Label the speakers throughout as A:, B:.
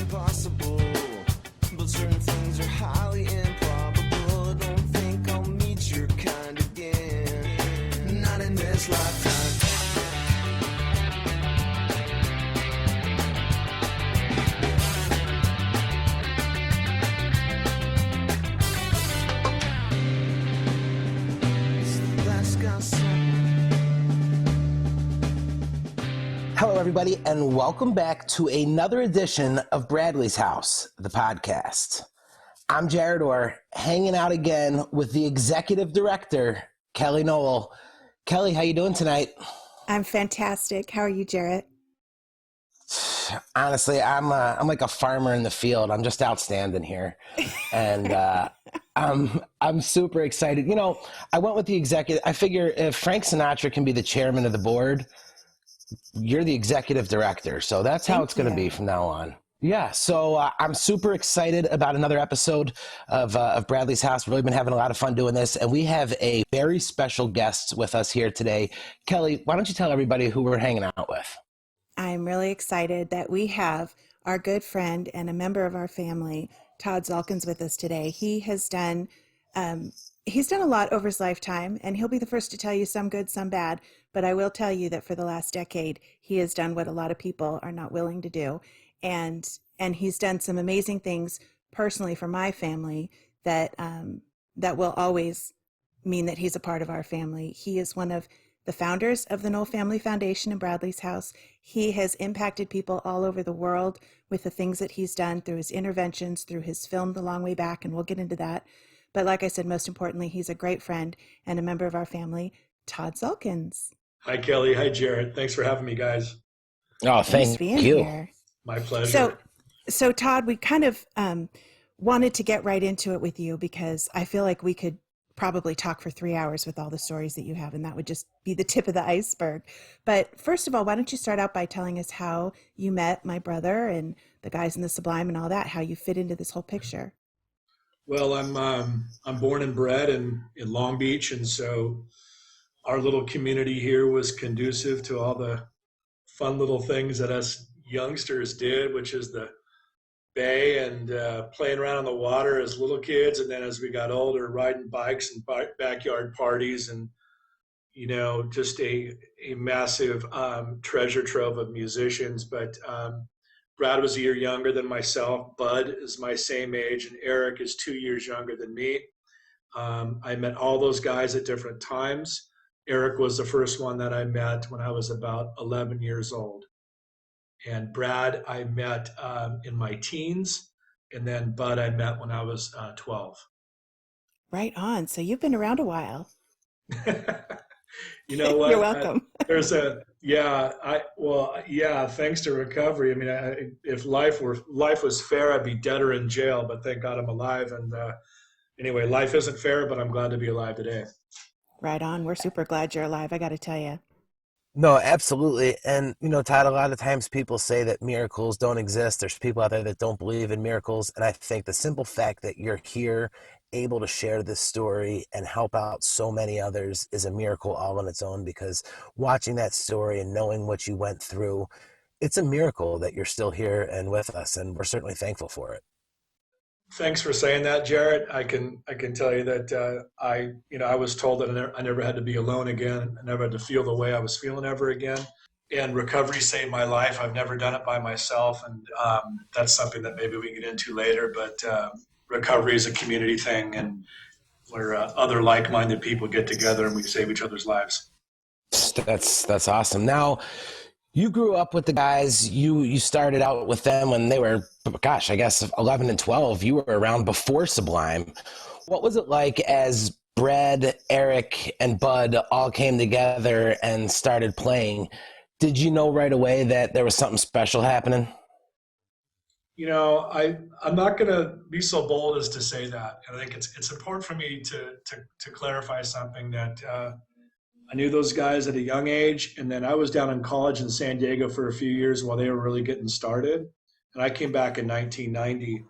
A: impossible, but certain things are highly improbable. Don't think I'll meet your kind again, not in this lifetime.
B: Hello, everybody, and welcome back to another edition of Bradley's House, the podcast. I'm Jarett, or hanging out again with the executive director, Kellie Noel. Kellie, how you doing tonight? I'm
C: fantastic. How are you, Jarett?
B: Honestly, I'm like a farmer in the field. I'm just outstanding here, and I'm super excited. You know, I went with the executive. I figure if Frank Sinatra can be the chairman of the board, you're the executive director. So that's how it's going to be from now on. Yeah. So I'm super excited about another episode of Bradley's House. We've really been having a lot of fun doing this. And we have a very special guest with us here today. Kellie, why don't you tell everybody who we're hanging out with?
C: I'm really excited that we have our good friend and a member of our family, Todd Zalkins, with us today. He has done he's done a lot over his lifetime, and he'll be the first to tell you some good, some bad. But I will tell you that for the last decade, he has done what a lot of people are not willing to do. And he's done some amazing things personally for my family that will always mean that he's a part of our family. He is one of the founders of the Noel Family Foundation in Bradley's House. He has impacted people all over the world with the things that he's done through his interventions, through his film, The Long Way Back, and we'll get into that. But like I said, most importantly, he's a great friend and a member of our family, Todd Zalkins.
D: Hi, Kellie. Hi, Jarett. Thanks for having me, guys.
B: Oh, thank you.
C: Here.
D: My pleasure.
C: So Todd, we kind of wanted to get right into it with you because I feel like we could probably talk for 3 hours with all the stories that you have, and that would just be the tip of the iceberg. But first of all, why don't you start out by telling us how you met my brother and the guys in the Sublime and all that, how you fit into this whole picture?
D: Well, I'm born and bred in Long Beach, and so our little community here was conducive to all the fun little things that us youngsters did, which is the bay and playing around on the water as little kids, and then as we got older, riding bikes and backyard parties, and you know, just a massive treasure trove of musicians. But Brad was a year younger than myself. Bud is my same age, and Eric is 2 years younger than me. I met all those guys at different times. Eric was the first one that I met when I was about 11 years old. And Brad I met in my teens, and then Bud I met when I was 12.
C: Right on. So you've been around a while.
D: You know what?
C: You're welcome.
D: Thanks to recovery. I mean, if life was fair, I'd be dead or in jail, but thank God I'm alive. And anyway, life isn't fair, but I'm glad to be alive today.
C: Right on. We're super glad you're alive, I got to tell you.
B: No, absolutely. And, you know, Todd, a lot of times people say that miracles don't exist. There's people out there that don't believe in miracles. And I think the simple fact that you're here, able to share this story and help out so many others is a miracle all on its own, because watching that story and knowing what you went through, it's a miracle that you're still here and with us. And we're certainly thankful for it.
D: Thanks for saying that, Jarett. I can tell you that I was told that I never had to be alone again. I never had to feel the way I was feeling ever again. And recovery saved my life. I've never done it by myself, and that's something that maybe we can get into later. But recovery is a community thing, and where other like-minded people get together and we save each other's lives.
B: That's awesome. Now, you grew up with the guys. You started out with them when they were, gosh, I guess 11 and 12. You were around before Sublime. What was it like as Brad, Eric, and Bud all came together and started playing? Did you know right away that there was something special happening?
D: You know, I'm not going to be so bold as to say that. I think it's important for me to clarify something that I knew those guys at a young age, and then I was down in college in San Diego for a few years while they were really getting started, and I came back in 1990.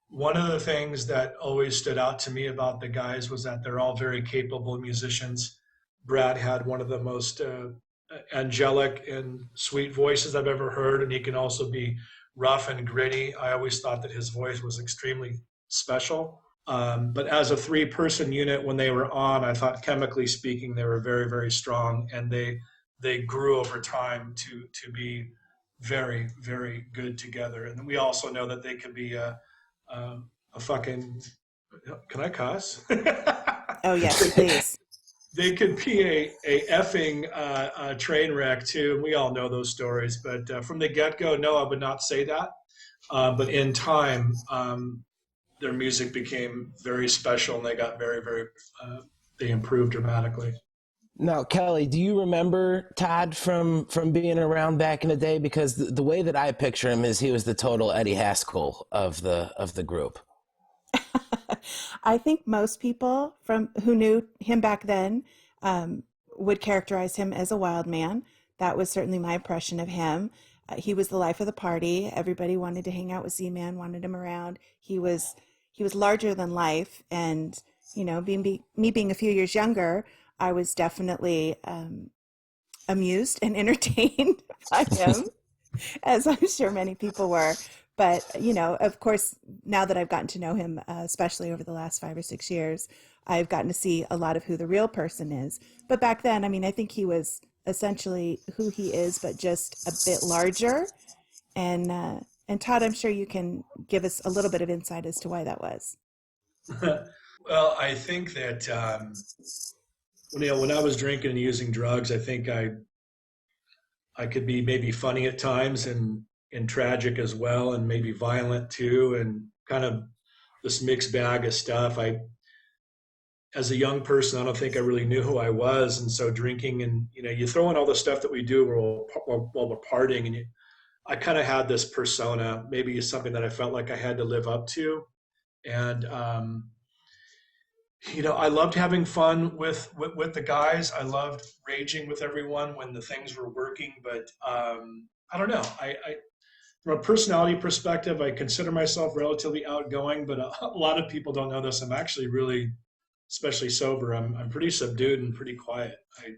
D: One of the things that always stood out to me about the guys was that they're all very capable musicians. Brad had one of the most angelic and sweet voices I've ever heard, and he can also be rough and gritty. I always thought that his voice was extremely special. But as a three-person unit, when they were on, I thought chemically speaking, they were very, very strong, and they grew over time to be very, very good together. And we also know that they could be a fucking, can I cuss?
C: Oh, yes, please.
D: They could be a effing train wreck too. We all know those stories, but from the get-go, no, I would not say that. But in time, their music became very special, and they got very, very, they improved dramatically.
B: Now, Kelly, do you remember Todd from being around back in the day? Because the way that I picture him is he was the total Eddie Haskell of the group.
C: I think most people from who knew him back then would characterize him as a wild man. That was certainly my impression of him. He was the life of the party. Everybody wanted to hang out with Z-Man, wanted him around. He was larger than life, and me being a few years younger, I was definitely amused and entertained by him, as I'm sure many people were. But, of course, now that I've gotten to know him, especially over the last 5 or 6 years, I've gotten to see a lot of who the real person is. But back then, I mean, I think he was essentially who he is, but just a bit larger. And Todd, I'm sure you can give us a little bit of insight as to why that was.
D: Well, I think that when I was drinking and using drugs, I think I could be maybe funny at times and tragic as well, and maybe violent too, and kind of this mixed bag of stuff. As a young person, I don't think I really knew who I was, and so drinking and you throw in all the stuff that we do while we're partying, and I kind of had this persona, maybe something that I felt like I had to live up to, and I loved having fun with the guys. I loved raging with everyone when the things were working, but I don't know. I from a personality perspective, I consider myself relatively outgoing, but a lot of people don't know this. I'm actually really, especially sober, I'm pretty subdued and pretty quiet. I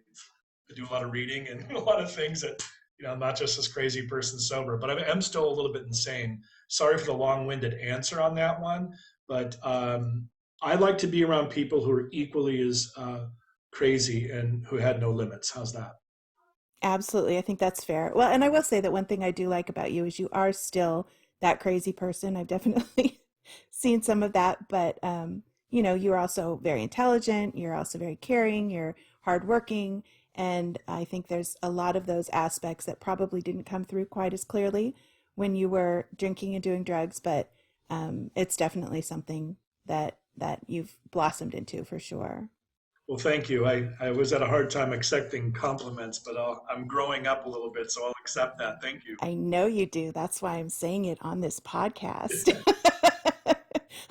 D: do a lot of reading and a lot of things that, I'm not just this crazy person sober, but I am still a little bit insane. Sorry for the long-winded answer on that one, but I like to be around people who are equally as crazy and who had no limits. How's that?
C: Absolutely. I think that's fair. Well, and I will say that one thing I do like about you is you are still that crazy person. I've definitely seen some of that, but you're also very intelligent. You're also very caring. You're hardworking. And I think there's a lot of those aspects that probably didn't come through quite as clearly when you were drinking and doing drugs, but it's definitely something that you've blossomed into for sure.
D: Well, thank you. I was at a hard time accepting compliments, but I'm growing up a little bit, so I'll accept that. Thank you.
C: I know you do. That's why I'm saying it on this podcast.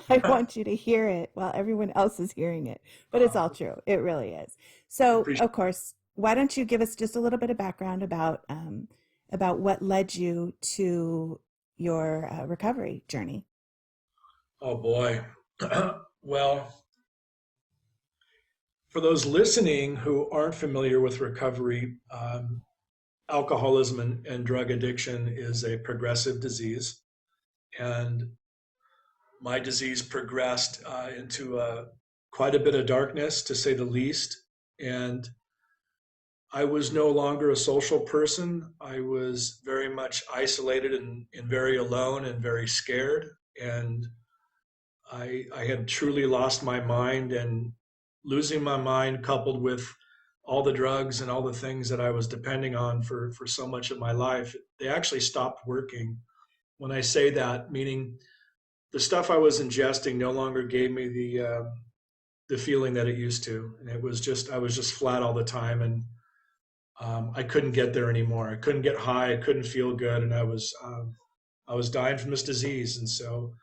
C: I want you to hear it while everyone else is hearing it. But it's all true. It really is. So, of course, why don't you give us just a little bit of background about what led you to your recovery journey?
D: Oh, boy. Well, for those listening who aren't familiar with recovery, alcoholism and drug addiction is a progressive disease. And my disease progressed into quite a bit of darkness, to say the least. And I was no longer a social person. I was very much isolated and very alone and very scared. And I had truly lost my mind, and losing my mind coupled with all the drugs and all the things that I was depending on for so much of my life, they actually stopped working. When I say that, meaning the stuff I was ingesting no longer gave me the feeling that it used to. And I was just flat all the time, and I couldn't get there anymore. I couldn't get high. I couldn't feel good. And I was dying from this disease. And so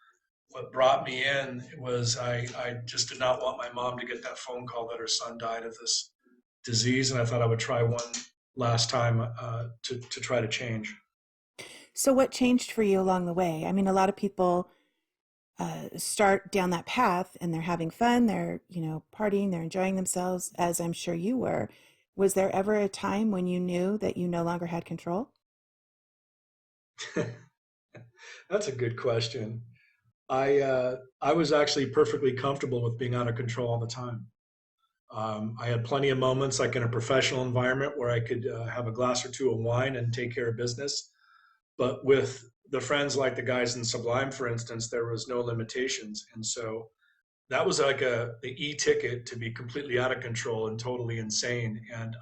D: what brought me in was I just did not want my mom to get that phone call that her son died of this disease. And I thought I would try one last time to try to change.
C: So what changed for you along the way? I mean, a lot of people start down that path and they're having fun, they're, partying, they're enjoying themselves, as I'm sure you were. Was there ever a time when you knew that you no longer had control?
D: That's a good question. I was actually perfectly comfortable with being out of control all the time. I had plenty of moments, like in a professional environment, where I could have a glass or two of wine and take care of business. But with the friends like the guys in Sublime, for instance, there was no limitations, and so that was like the e-ticket to be completely out of control and totally insane. And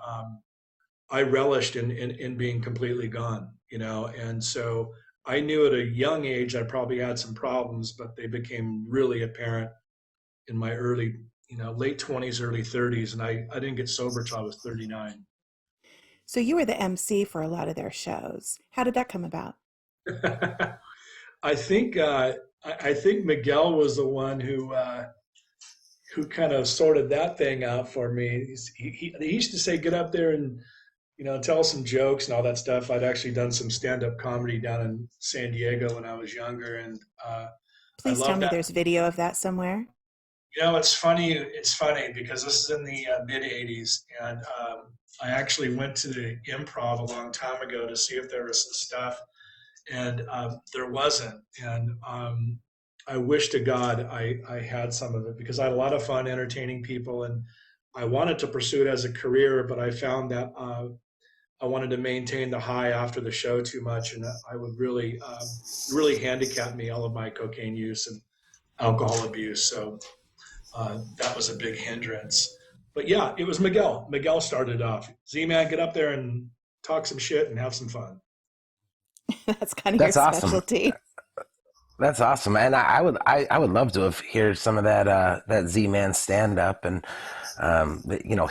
D: I relished in being completely gone, and so I knew at a young age I probably had some problems, but they became really apparent in my early, late 20s, early 30s, and I didn't get sober till I was 39.
C: So you were the MC for a lot of their shows. How did that come about?
D: I think I think Miguel was the one who kind of sorted that thing out for me. He used to say, "Get up there and tell some jokes and all that stuff." I'd actually done some stand-up comedy down in San Diego when I was younger, and I
C: Please tell
D: love
C: me
D: that.
C: there's video of that somewhere.
D: It's funny. It's funny because this is in the mid '80s, and I actually went to the Improv a long time ago to see if there was some stuff, and there wasn't. And I wish to God I had some of it because I had a lot of fun entertaining people, and I wanted to pursue it as a career, but I found that I wanted to maintain the high after the show too much, and I would really handicap me, all of my cocaine use and alcohol abuse. So that was a big hindrance. But yeah, it was Miguel. Miguel started off. Z-Man, get up there and talk some shit and have some fun.
C: That's kind of your
B: That's awesome.
C: specialty.
B: That's awesome, and I would love to have heard some of that Z-Man stand up, and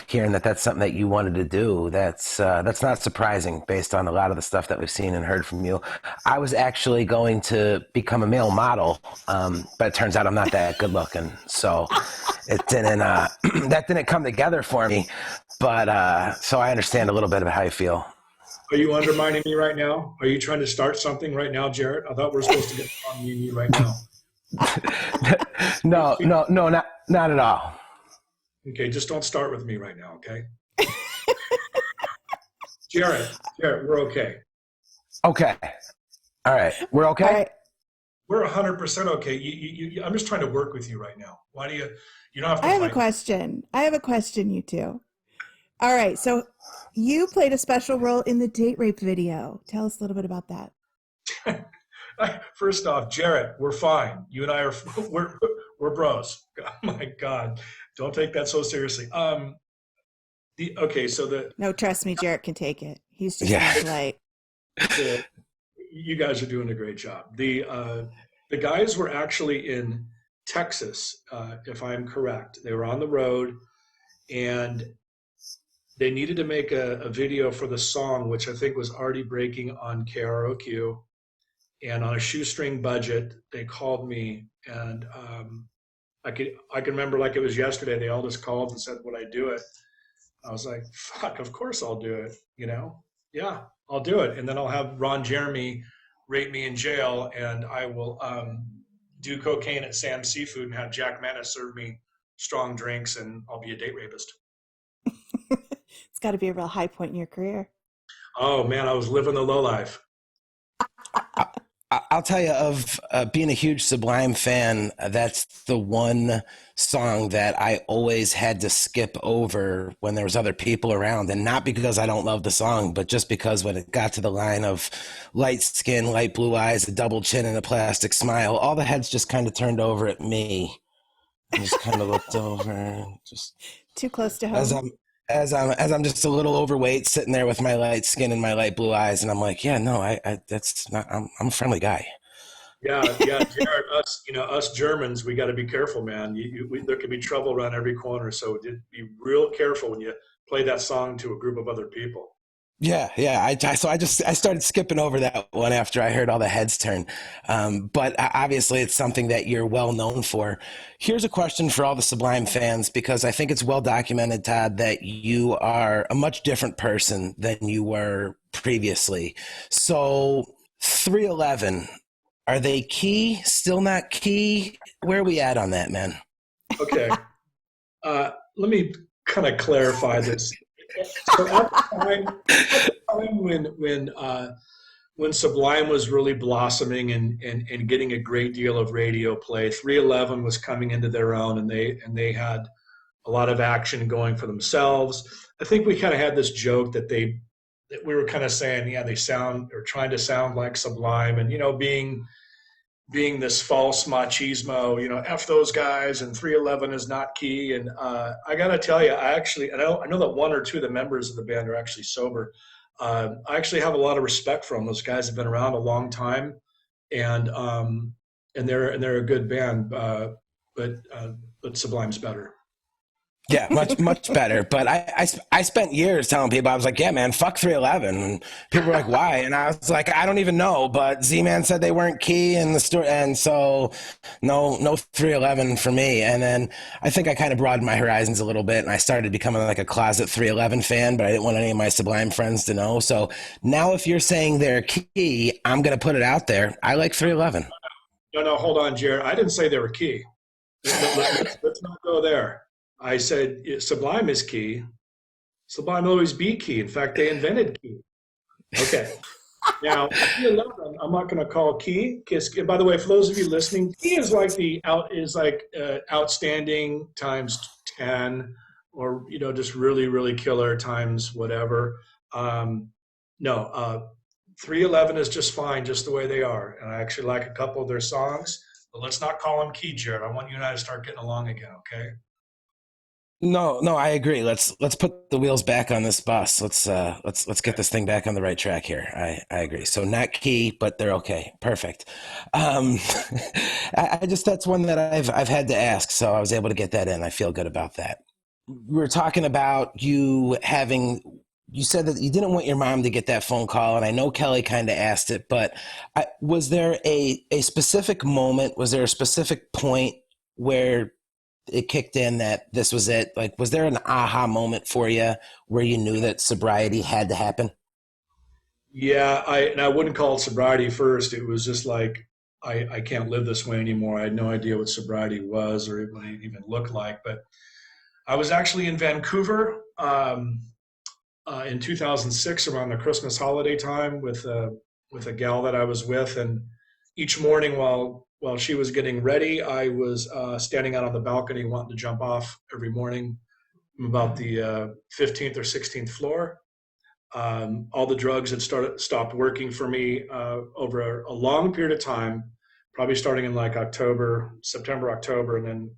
B: hearing that that's something that you wanted to do. That's not surprising based on a lot of the stuff that we've seen and heard from you. I was actually going to become a male model, but it turns out I'm not that good looking, so it didn't that didn't come together for me. But so I understand a little bit of how you feel.
D: Are you undermining me right now? Are you trying to start something right now, Jarett? I thought we were supposed to get on me and you right now.
B: No, not at all.
D: Okay, just don't start with me right now, okay? Jarett, we're okay.
B: Okay, all right, we're okay.
C: All right.
D: We're 100% okay. I'm just trying to work with you right now. Why do you don't have to
C: I have a
D: fight.
C: question. You two. All right. So you played a special role in the date rape video. Tell us a little bit about that.
D: First off, Jarett, we're fine. You and I are we're bros. Oh my God, don't take that so seriously. Okay, so
C: No, trust me, Jarett can take it. He's just
B: Yeah.
C: being polite.
D: you guys are doing a great job. The guys were actually in Texas, if I'm correct. They were on the road, and they needed to make a video for the song, which I think was already breaking on KROQ. And on a shoestring budget, they called me, and I can remember like it was yesterday. They all just called and said, "Would I do it?" I was like, "Fuck, of course I'll do it." Yeah, I'll do it, and then I'll have Ron Jeremy rate me in jail, and I will do cocaine at Sam's Seafood and have Jack Manis serve me strong drinks, and I'll be a date rapist.
C: It's got to be a real high point in your career.
D: Oh man, I was living the low life.
B: I'll tell you, of being a huge Sublime fan, that's the one song that I always had to skip over when there was other people around, and not because I don't love the song, but just because when it got to the line of light skin, light blue eyes, a double chin, and a plastic smile, all the heads just kind of turned over at me. I just kind of looked over, and just
C: Too close to
B: as
C: home.
B: I'm just a little overweight, sitting there with my light skin and my light blue eyes, and I'm like, yeah, no, I that's not. I'm a friendly guy.
D: Yeah, Jared, us Germans, we got to be careful, man. There can be trouble around every corner, so be real careful when you play that song to a group of other people.
B: Yeah. So I started skipping over that one after I heard all the heads turn. But obviously, it's something that you're well known for. Here's a question for all the Sublime fans, because I think it's well documented, Todd, that you are a much different person than you were previously. So 311, are they key? Still not key? Where are we at on that, man?
D: Okay, let me kind of clarify this. So at the time when when Sublime was really blossoming and getting a great deal of radio play. 311 was coming into their own, and they had a lot of action going for themselves. I think we kind of had this joke that we were kind of saying, yeah, they sound or trying to sound like Sublime, and being this false machismo, f those guys, and 311 is not key. And I got to tell you, I know that one or two of the members of the band are actually sober. I actually have a lot of respect for them. Those guys have been around a long time, and they're a good band. But Sublime's better.
B: Yeah, much better. But I spent years telling people, I was like, yeah, man, fuck 311. And people were like, why? And I was like, I don't even know. But Z-Man said they weren't key in the story, and so no 311 for me. And then I think I kind of broadened my horizons a little bit, and I started becoming like a closet 311 fan. But I didn't want any of my Sublime friends to know. So now, if you're saying they're key, I'm gonna put it out there. I like 311.
D: No, hold on, Jarett. I didn't say they were key. Let's not go there. I said Sublime is key. Sublime will always be key. In fact, they invented key. Okay. Now, I'm not going to call key. By the way, for those of you listening, key is like outstanding times 10, or just really, really killer times whatever. No, 311 is just fine, just the way they are. And I actually like a couple of their songs. But let's not call them key, Jarett. I want you and I to start getting along again, okay?
B: No, I agree. Let's put the wheels back on this bus. Let's get this thing back on the right track here. I agree. So not key, but they're okay. Perfect. I just, that's one that I've had to ask, so I was able to get that in. I feel good about that. We were talking about you said that you didn't want your mom to get that phone call, and I know Kelly kind of asked it, but was there a specific moment? Was there a specific point where it kicked in that this was it? Like, was there an aha moment for you where you knew that sobriety had to happen?
D: Yeah, I wouldn't call it sobriety first. It was just like, I can't live this way anymore. I had no idea what sobriety was or what it even looked like. But I was actually in Vancouver in 2006 around the Christmas holiday time with a gal that I was with, and each morning while she was getting ready, I was standing out on the balcony wanting to jump off every morning from about the 15th or 16th floor. All the drugs had stopped working for me over a long period of time, probably starting in like September, October. And then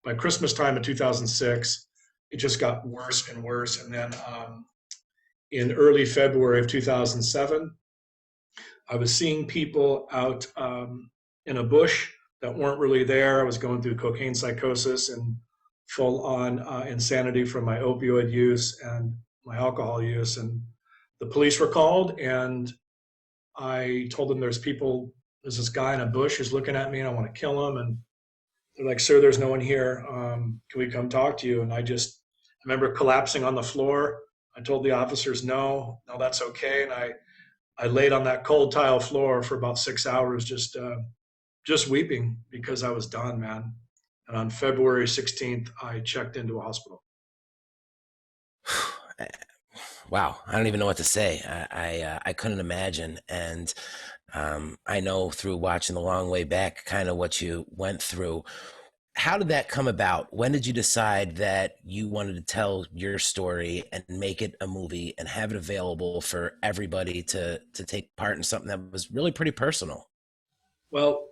D: by Christmas time of 2006, it just got worse and worse. And then in early February of 2007, I was seeing people out in a bush that weren't really there. I was going through cocaine psychosis and full on insanity from my opioid use and my alcohol use. And the police were called, and I told them there's this guy in a bush who's looking at me and I want to kill him. And they're like, sir, there's no one here. Can we come talk to you? And I remember collapsing on the floor. I told the officers, no, that's okay. And I laid on that cold tile floor for about 6 hours, just weeping because I was done, man. And on February 16th, I checked into a hospital.
B: Wow, I don't even know what to say. I couldn't imagine, and I know through watching The Long Way Back kind of what you went through. How did that come about? When did you decide that you wanted to tell your story and make it a movie and have it available for everybody to take part in something that was really pretty personal?
D: Well,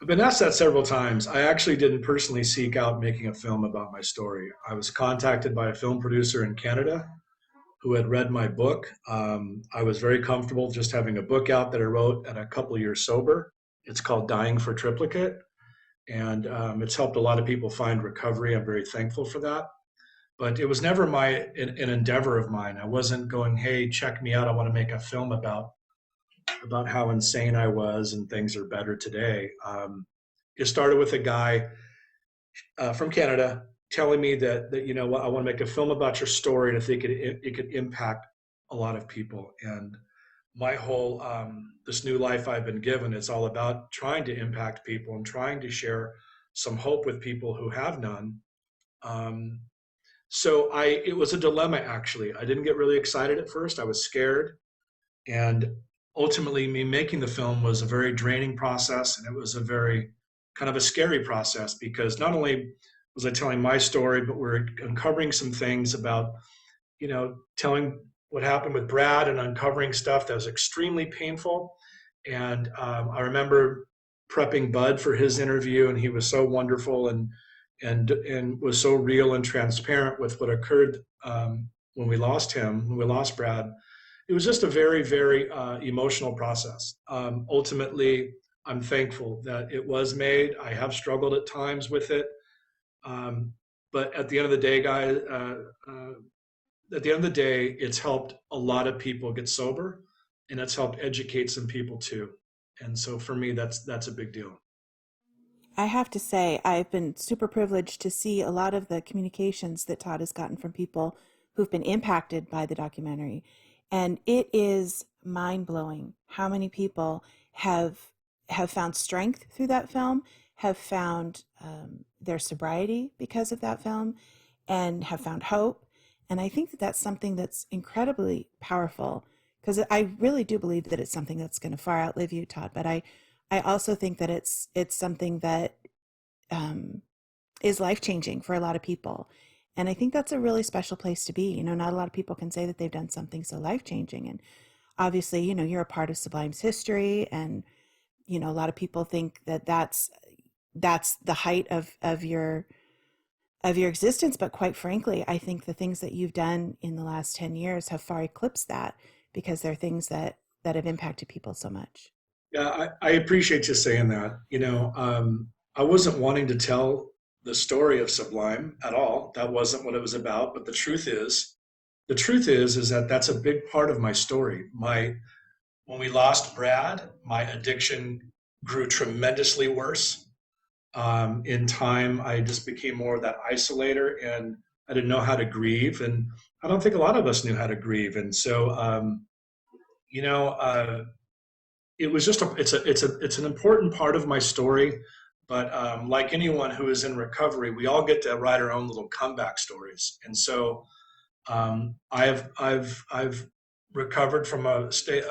D: I've been asked that several times. I actually didn't personally seek out making a film about my story. I was contacted by a film producer in Canada who had read my book. I was very comfortable just having a book out that I wrote at a couple of years sober. It's called Dying for Triplicate. And it's helped a lot of people find recovery. I'm very thankful for that. But it was never an endeavor of mine. I wasn't going, hey, check me out. I want to make a film about how insane I was and things are better today. It started with a guy from Canada telling me that what, I want to make a film about your story and I think it could impact a lot of people. And my whole this new life I've been given, it's all about trying to impact people and trying to share some hope with people who have none. So it was a dilemma, actually. I didn't get really excited at first. I was scared. And ultimately, me making the film was a very draining process, and it was a very kind of a scary process because not only was I telling my story, but we're uncovering some things about, telling what happened with Brad and uncovering stuff that was extremely painful. And I remember prepping Bud for his interview, and he was so wonderful and was so real and transparent with what occurred when we lost him, when we lost Brad. It was just a very, very emotional process. Ultimately, I'm thankful that it was made. I have struggled at times with it. Um, but at the end of the day, guys, at the end of the day, it's helped a lot of people get sober, and it's helped educate some people too. And so for me, that's a big deal.
C: I have to say, I've been super privileged to see a lot of the communications that Todd has gotten from people who've been impacted by the documentary. And it is mind blowing how many people have found strength through that film, have found their sobriety because of that film, and have found hope. And I think that that's something that's incredibly powerful because I really do believe that it's something that's going to far outlive you, Todd. But I also think that it's something that um, is life changing for a lot of people. And I think that's a really special place to be. Not a lot of people can say that they've done something so life changing. And obviously, you're a part of Sublime's history, and a lot of people think that that's the height of your existence. But quite frankly, I think the things that you've done in the last 10 years have far eclipsed that because they're things that have impacted people so much.
D: Yeah, I appreciate you saying that. I wasn't wanting to tell the story of Sublime at all. That wasn't what it was about. But the truth is that that's a big part of my story. When we lost Brad, my addiction grew tremendously worse. In time, I just became more of that isolator, and I didn't know how to grieve. And I don't think a lot of us knew how to grieve. And so, you know, uh, it was just it's an important part of my story. But like anyone who is in recovery, we all get to write our own little comeback stories. And so I've recovered from a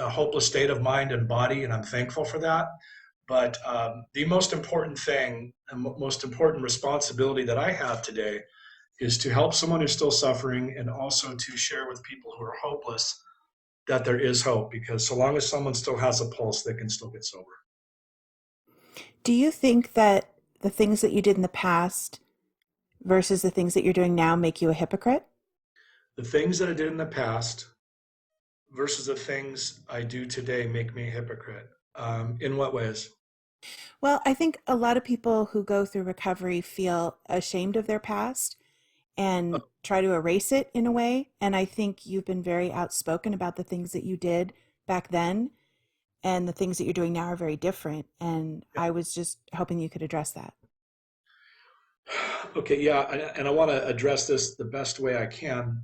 D: hopeless state of mind and body, and I'm thankful for that. But the most important thing and most important responsibility that I have today is to help someone who's still suffering, and also to share with people who are hopeless that there is hope, because so long as someone still has a pulse, they can still get sober.
C: Do you think that the things that you did in the past versus the things that you're doing now make you a hypocrite?
D: The things that I did in the past versus the things I do today make me a hypocrite. In what ways?
C: Well, I think a lot of people who go through recovery feel ashamed of their past and try to erase it in a way. And I think you've been very outspoken about the things that you did back then, and the things that you're doing now are very different. And I was just hoping you could address that.
D: Okay, yeah, and I want to address this the best way I can.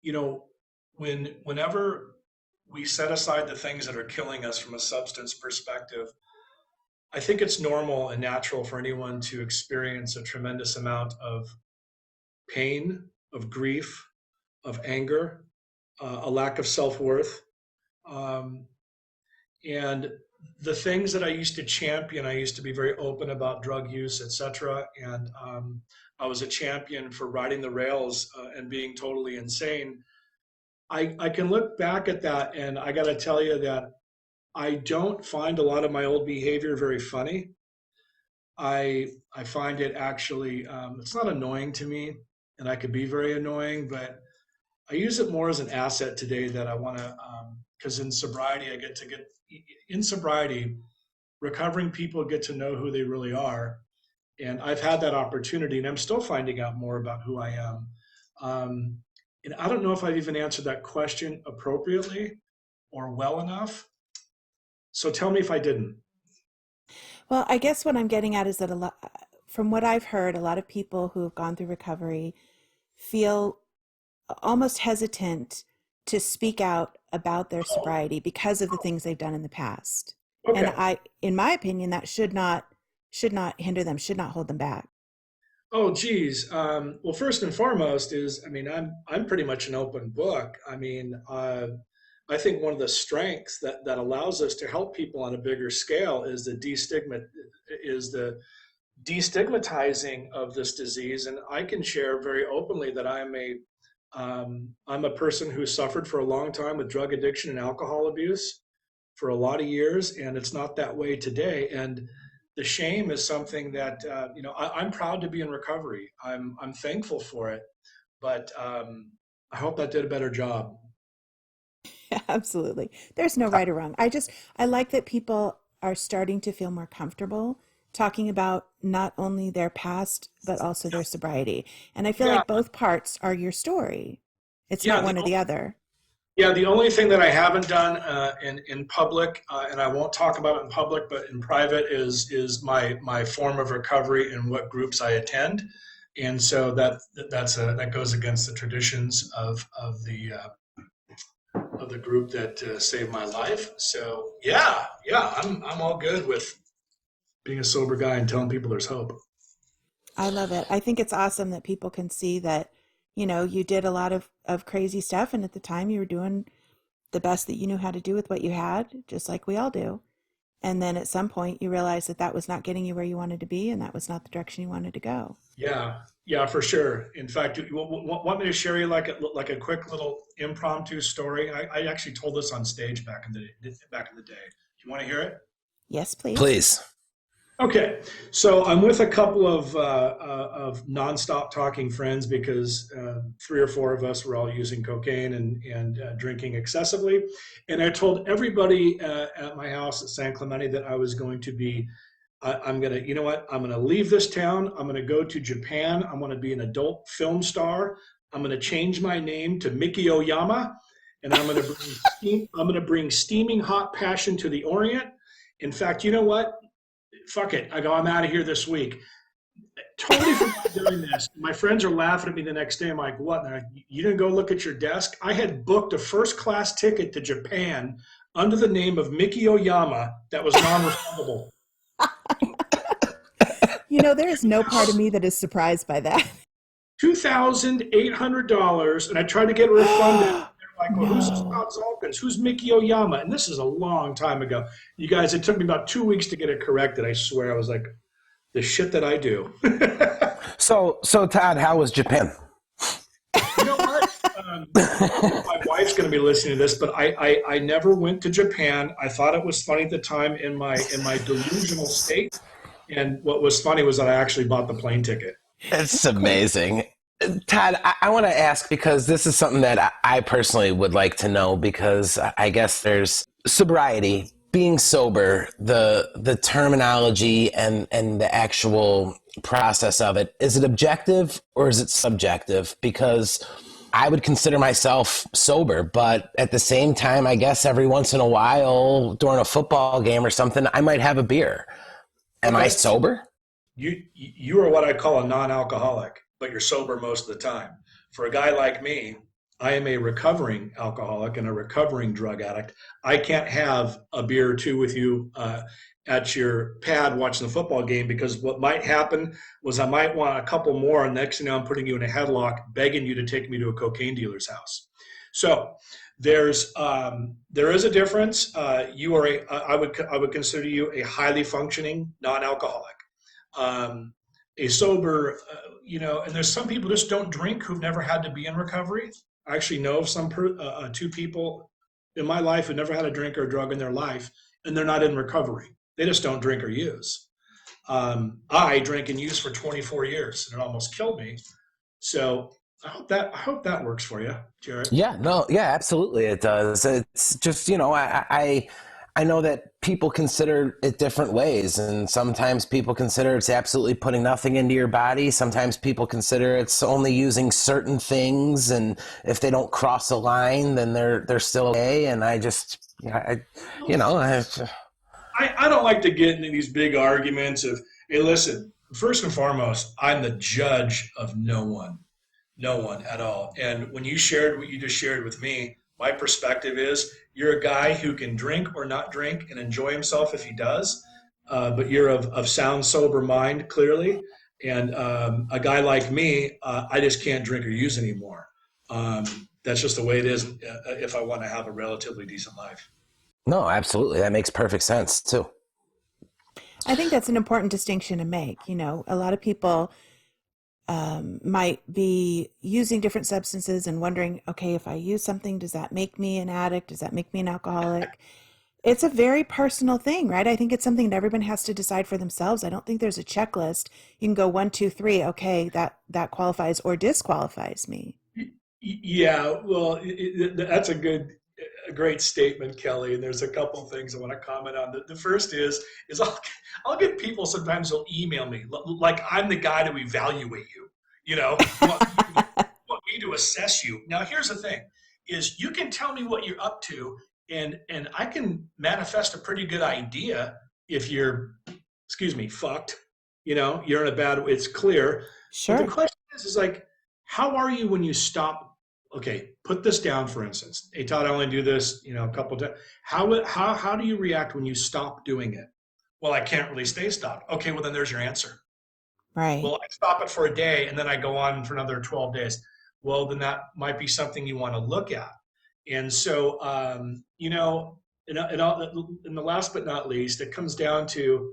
D: You know, whenever we set aside the things that are killing us from a substance perspective, I think it's normal and natural for anyone to experience a tremendous amount of pain, of grief, of anger, a lack of self-worth. Um, and the things that I used to champion, I used to be very open about drug use, etc. And I was a champion for riding the rails and being totally insane. I can look back at that, and I got to tell you that I don't find a lot of my old behavior very funny. I find it actually it's not annoying to me, and I could be very annoying, but I use it more as an asset today that I want to, because in sobriety in sobriety, recovering people get to know who they really are, and I've had that opportunity, and I'm still finding out more about who I am. Um, and I don't know if I've even answered that question appropriately or well enough. So tell me if I didn't.
C: Well, I guess what I'm getting at is that from what I've heard, a lot of people who have gone through recovery feel almost hesitant to speak out about their sobriety because of the things they've done in the past. And
D: Okay.
C: in my opinion, that should not hinder them, should not hold them back.
D: Oh, geez. Well, first and foremost is, I mean, I'm pretty much an open book. I mean, I think one of the strengths that allows us to help people on a bigger scale is the destigmatizing of this disease. And I can share very openly that I'm a person who suffered for a long time with drug addiction and alcohol abuse for a lot of years, and it's not that way today. And the shame is something that I'm proud to be in recovery. I'm thankful for it, but I hope that did a better job.
C: Absolutely. There's no right or wrong. I like that people are starting to feel more comfortable talking about not only their past, but also their sobriety. And I feel
D: Yeah,
C: like both parts are your story. It's
D: yeah.
C: not one or the other.
D: Yeah, the only thing that I haven't done in public, and I won't talk about it in public, but in private, is my form of recovery and what groups I attend, and so that goes against the traditions of the group that saved my life. So yeah, I'm all good with being a sober guy and telling people there's hope.
C: I love it. I think it's awesome that people can see that, you did a lot of crazy stuff. And at the time you were doing the best that you knew how to do with what you had, just like we all do. And then at some point you realized that that was not getting you where you wanted to be. And that was not the direction you wanted to go.
D: Yeah, for sure. In fact, you want me to share you like a quick little impromptu story? I actually told this on stage back in the day. Do you want to hear it?
C: Yes, please.
B: Please.
D: Okay, so I'm with a couple of nonstop talking friends because 3 or 4 of us were all using cocaine and drinking excessively, and I told everybody at my house at San Clemente that I was going to be. I'm gonna, you know what? I'm gonna leave this town. I'm gonna go to Japan. I'm gonna be an adult film star. I'm gonna change my name to Miki Oyama, and I'm gonna bring steaming hot passion to the Orient. In fact, you know what? Fuck it. I'm out of here this week. Totally forgot doing this. My friends are laughing at me the next day. I'm like, what? And they're like, you didn't go look at your desk? I had booked a first-class ticket to Japan under the name of Miki Oyama that was non-refundable.
C: There is no part of me that is surprised by that.
D: $2,800, and I tried to get it refunded. They're like, well, who's
C: No.
D: Todd Zalkins? Who's Miki Oyama? And this is a long time ago. You guys, it took me about 2 weeks to get it corrected. I swear, I was like, the shit that I do.
B: So Todd, how was Japan?
D: You know what? My wife's going to be listening to this, but I never went to Japan. I thought it was funny at the time in my delusional state. And what was funny was that I actually bought the plane ticket.
B: It's amazing. Todd, I want to ask because this is something that I personally would like to know because I guess there's sobriety, being sober, the terminology and the actual process of it. Is it objective or is it subjective? Because I would consider myself sober, but at the same time, I guess every once in a while during a football game or something, I might have a beer. Am I sober?
D: You are what I call a non-alcoholic, but you're sober most of the time. For a guy like me, I am a recovering alcoholic and a recovering drug addict. I can't have a beer or two with you at your pad watching the football game because what might happen was I might want a couple more, and next thing you know, I'm putting you in a headlock, begging you to take me to a cocaine dealer's house. So there is a difference. You are I would consider you a highly functioning non-alcoholic, a sober, and there's some people just don't drink who've never had to be in recovery. I actually know of some 2 people in my life who never had a drink or a drug in their life, and they're not in recovery. They just don't drink or use. I drank and used for 24 years, and it almost killed me. So I hope that works for you, Jarett.
B: Yeah, no, yeah, absolutely. It does. It's just, I know that people consider it different ways, and sometimes people consider it's absolutely putting nothing into your body. Sometimes people consider it's only using certain things, and if they don't cross a line, then they're still okay. And I
D: don't like to get into these big arguments of, hey, listen, first and foremost, I'm the judge of no one at all. And when you shared what you just shared with me, my perspective is you're a guy who can drink or not drink and enjoy himself if he does, but you're of sound, sober mind, clearly. And a guy like me, I just can't drink or use anymore. that's just the way it is if I want to have a relatively decent life.
B: No, absolutely. That makes perfect sense too.
C: I think that's an important distinction to make. You know, a lot of people might be using different substances and wondering, okay, if I use something, does that make me an addict? Does that make me an alcoholic? It's a very personal thing, right? I think it's something that everyone has to decide for themselves. I don't think there's a checklist. You can go 1, 2, 3. Okay, that qualifies or disqualifies me.
D: Yeah, well, that's a great statement, Kelly. And there's a couple things I want to comment on. The first is I'll get people sometimes who'll email me like I'm the guy to evaluate you. You know, want me to assess you. Now, here's the thing: is you can tell me what you're up to, and I can manifest a pretty good idea if you're, excuse me, fucked. You know, you're in a bad. It's clear. But the
C: Sure.
D: question is like, how are you when you stop? Okay, put this down, for instance. Hey, Todd, I only do this, you know, a couple of times. How do you react when you stop doing it? Well, I can't really stay stopped. Okay, well, then there's your answer.
C: Right.
D: Well, I stop it for a day and then I go on for another 12 days. Well, then that might be something you want to look at. And so, you know, and the last but not least, it comes down to,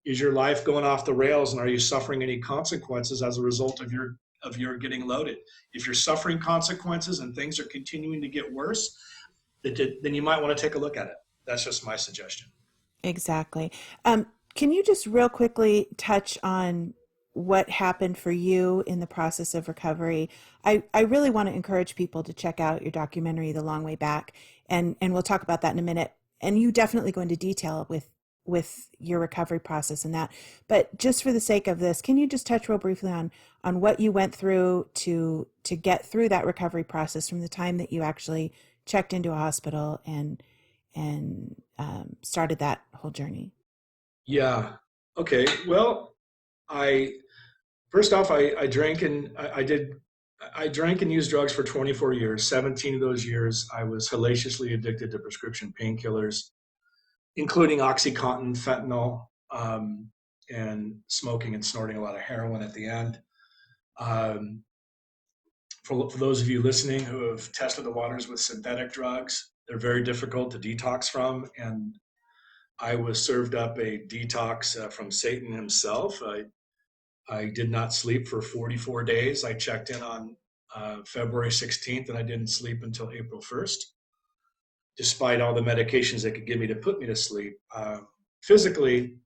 D: is your life going off the rails and are you suffering any consequences as a result of your getting loaded? If you're suffering consequences and things are continuing to get worse, then you might want to take a look at it. That's just my suggestion.
C: Exactly. Can you just real quickly touch on what happened for you in the process of recovery? I really want to encourage people to check out your documentary, The Long Way Back, and we'll talk about that in a minute. And you definitely go into detail with your recovery process and that. But just for the sake of this, can you just touch real briefly on what you went through to get through that recovery process from the time that you actually checked into a hospital and started that whole journey?
D: Yeah. Okay. Well, I first off, I drank and I drank and used drugs for 24 years. 17 of those years, I was hellaciously addicted to prescription painkillers, including OxyContin, fentanyl, and smoking and snorting a lot of heroin at the end. Um, for those of you listening who have tested the waters with synthetic drugs, they're very difficult to detox from. And I was served up a detox from Satan himself. I did not sleep for 44 days. I checked in on February 16th and I didn't sleep until April 1st, despite all the medications they could give me to put me to sleep. Physically,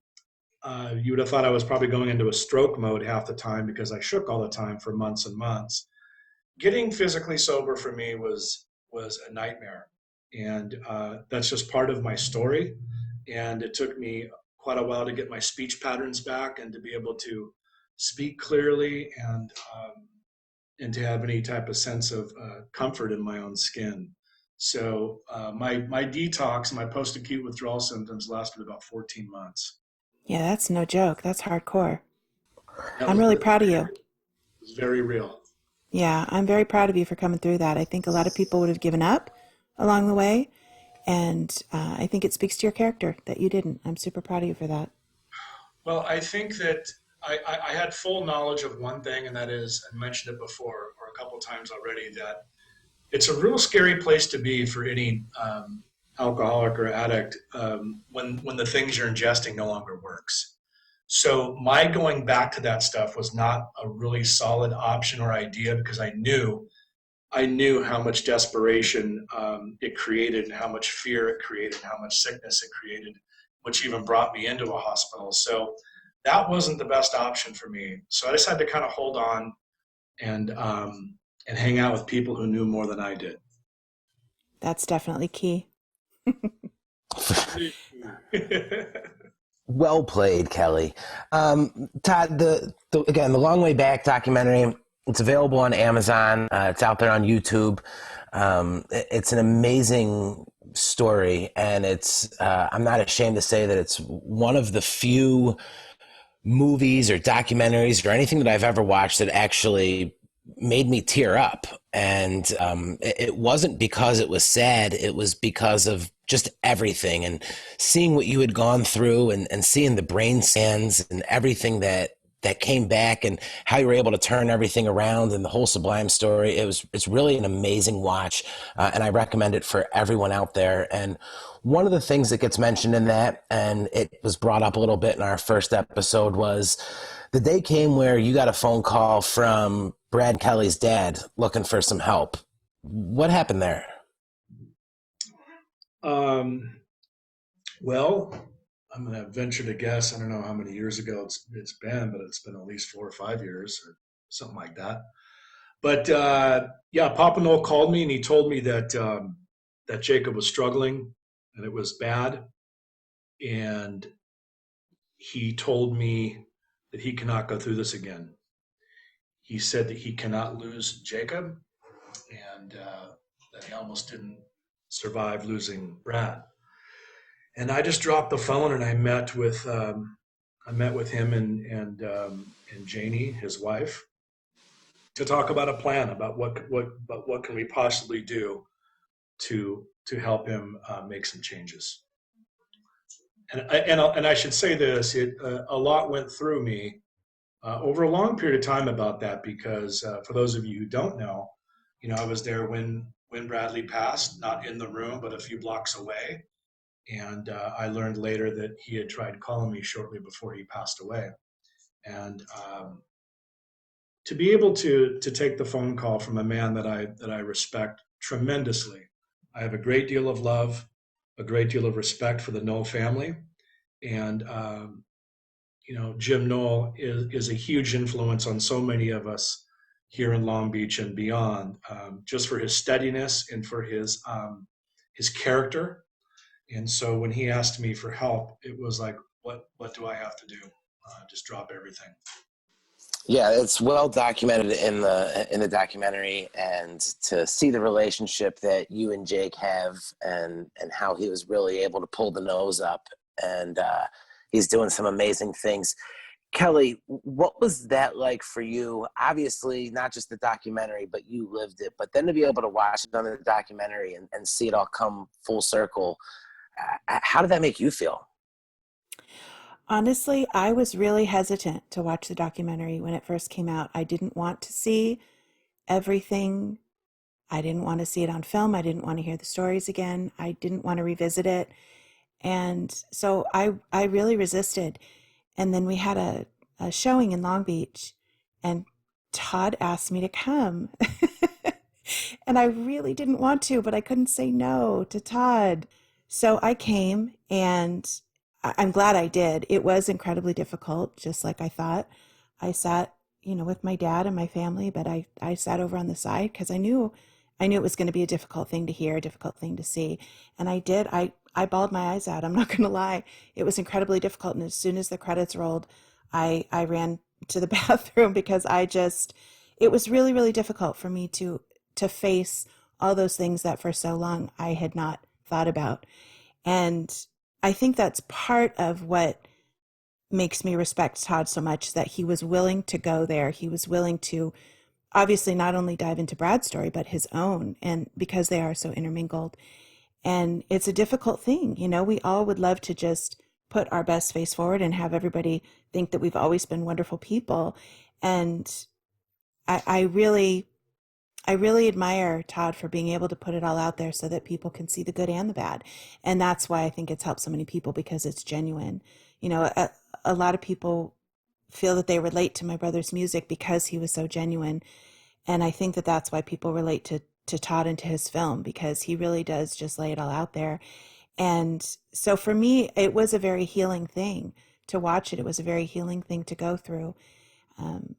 D: you would have thought I was probably going into a stroke mode half the time because I shook all the time for months and months. Getting physically sober for me was a nightmare, and that's just part of my story. And it took me quite a while to get my speech patterns back and to be able to speak clearly and to have any type of sense of comfort in my own skin. So my detox, my post-acute withdrawal symptoms lasted about 14 months.
C: Yeah, that's no joke. That's hardcore.
D: That
C: I'm
D: was
C: really
D: very,
C: proud of you.
D: it was very real.
C: Yeah, I'm very proud of you for coming through that. I think a lot of people would have given up along the way. And I think it speaks to your character that you didn't. I'm super proud of you for that.
D: Well, I think that I had full knowledge of one thing, and that is, I mentioned it before or a couple of times already, that it's a real scary place to be for any alcoholic or addict when the things you're ingesting no longer works. So my going back to that stuff was not a really solid option or idea because I knew how much desperation it created and how much fear it created, how much sickness it created, which even brought me into a hospital. So that wasn't the best option for me. So I decided to kind of hold on and hang out with people who knew more than I did.
C: That's definitely key.
B: Well played, Kelly. Todd, again, the Long Way Back documentary, it's available on Amazon. It's out there on YouTube. It's an amazing story, and I'm not ashamed to say that it's one of the few movies or documentaries or anything that I've ever watched that actually made me tear up. And it wasn't because it was sad. It was because of just everything and seeing what you had gone through and seeing the brain scans and everything that that came back and how you were able to turn everything around and the whole Sublime story. It's really an amazing watch, and I recommend it for everyone out there. And one of the things that gets mentioned in that, and it was brought up a little bit in our first episode, was the day came where you got a phone call from Brad Kelly's dad looking for some help. What happened there?
D: Well, I'm going to venture to guess. I don't know how many years ago it's been, but it's been at least 4 or 5 years or something like that. But yeah, Papa Noel called me and he told me that that Jacob was struggling and it was bad. And he told me that he cannot go through this again. He said that he cannot lose Jacob, and that he almost didn't survive losing Brad. And I just dropped the phone and I met with him and Janie, his wife, to talk about a plan about what can we possibly do to help him make some changes. And I should say this: a lot went through me over a long period of time about that, because for those of you who don't know, I was there when Bradley passed, not in the room, but a few blocks away. And I learned later that he had tried calling me shortly before he passed away. And to be able to take the phone call from a man that I respect tremendously. I have a great deal of love, a great deal of respect for the Noel family. And Jim Noel is a huge influence on so many of us here in Long Beach and beyond, just for his steadiness and for his character. And so when he asked me for help, it was like, what do I have to do? Just drop everything.
B: Yeah, it's well documented in the documentary, and to see the relationship that you and Jake have, and how he was really able to pull the nose up, and he's doing some amazing things. Kelly, what was that like for you? Obviously, not just the documentary, but you lived it. But then to be able to watch it on the documentary and see it all come full circle, how did that make you feel?
C: Honestly, I was really hesitant to watch the documentary when it first came out. I didn't want to see everything. I didn't want to see it on film. I didn't want to hear the stories again. I didn't want to revisit it. And so I really resisted. And then we had a showing in Long Beach, and Todd asked me to come. And I really didn't want to, but I couldn't say no to Todd. So I came, and I'm glad I did. It was incredibly difficult, just like I thought. I sat, with my dad and my family, but I sat over on the side because I knew it was going to be a difficult thing to hear, a difficult thing to see. And I did. I bawled my eyes out. I'm not going to lie. It was incredibly difficult. And as soon as the credits rolled, I ran to the bathroom because it was really, really difficult for me to face all those things that for so long I had not thought about. And I think that's part of what makes me respect Todd so much, that he was willing to go there. He was willing to obviously not only dive into Brad's story, but his own, and because they are so intermingled. And it's a difficult thing. We all would love to just put our best face forward and have everybody think that we've always been wonderful people. And I really admire Todd for being able to put it all out there so that people can see the good and the bad. And that's why I think it's helped so many people, because it's genuine. A lot of people feel that they relate to my brother's music because he was so genuine. And I think that that's why people relate to Todd and to his film, because he really does just lay it all out there. And so for me, it was a very healing thing to watch it. It was a very healing thing to go through.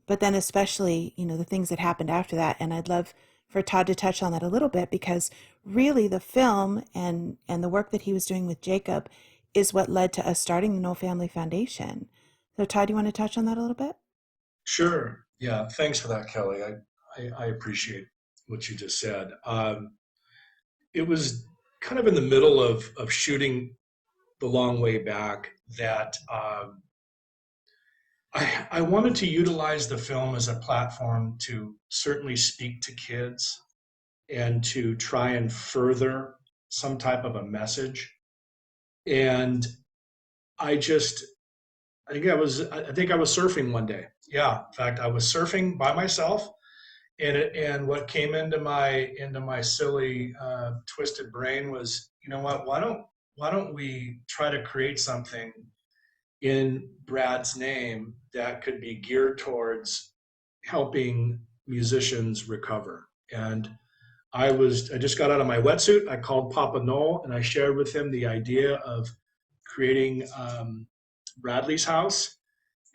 C: But then especially, the things that happened after that. And I'd love for Todd to touch on that a little bit, because really the film and the work that he was doing with Jacob is what led to us starting the Noel Family Foundation. So Todd, do you want to touch on that a little bit?
D: Sure. Yeah. Thanks for that, Kelly. I appreciate what you just said. It was kind of in the middle of shooting The Long Way Back that I wanted to utilize the film as a platform to certainly speak to kids and to try and further some type of a message. And I think I was surfing one day, Yeah, in fact, I was surfing by myself, and what came into my silly twisted brain was, you know what? Why don't we try to create something in Brad's name that could be geared towards helping musicians recover? And I just got out of my wetsuit. I called Papa Noel and I shared with him the idea of creating Bradley's house,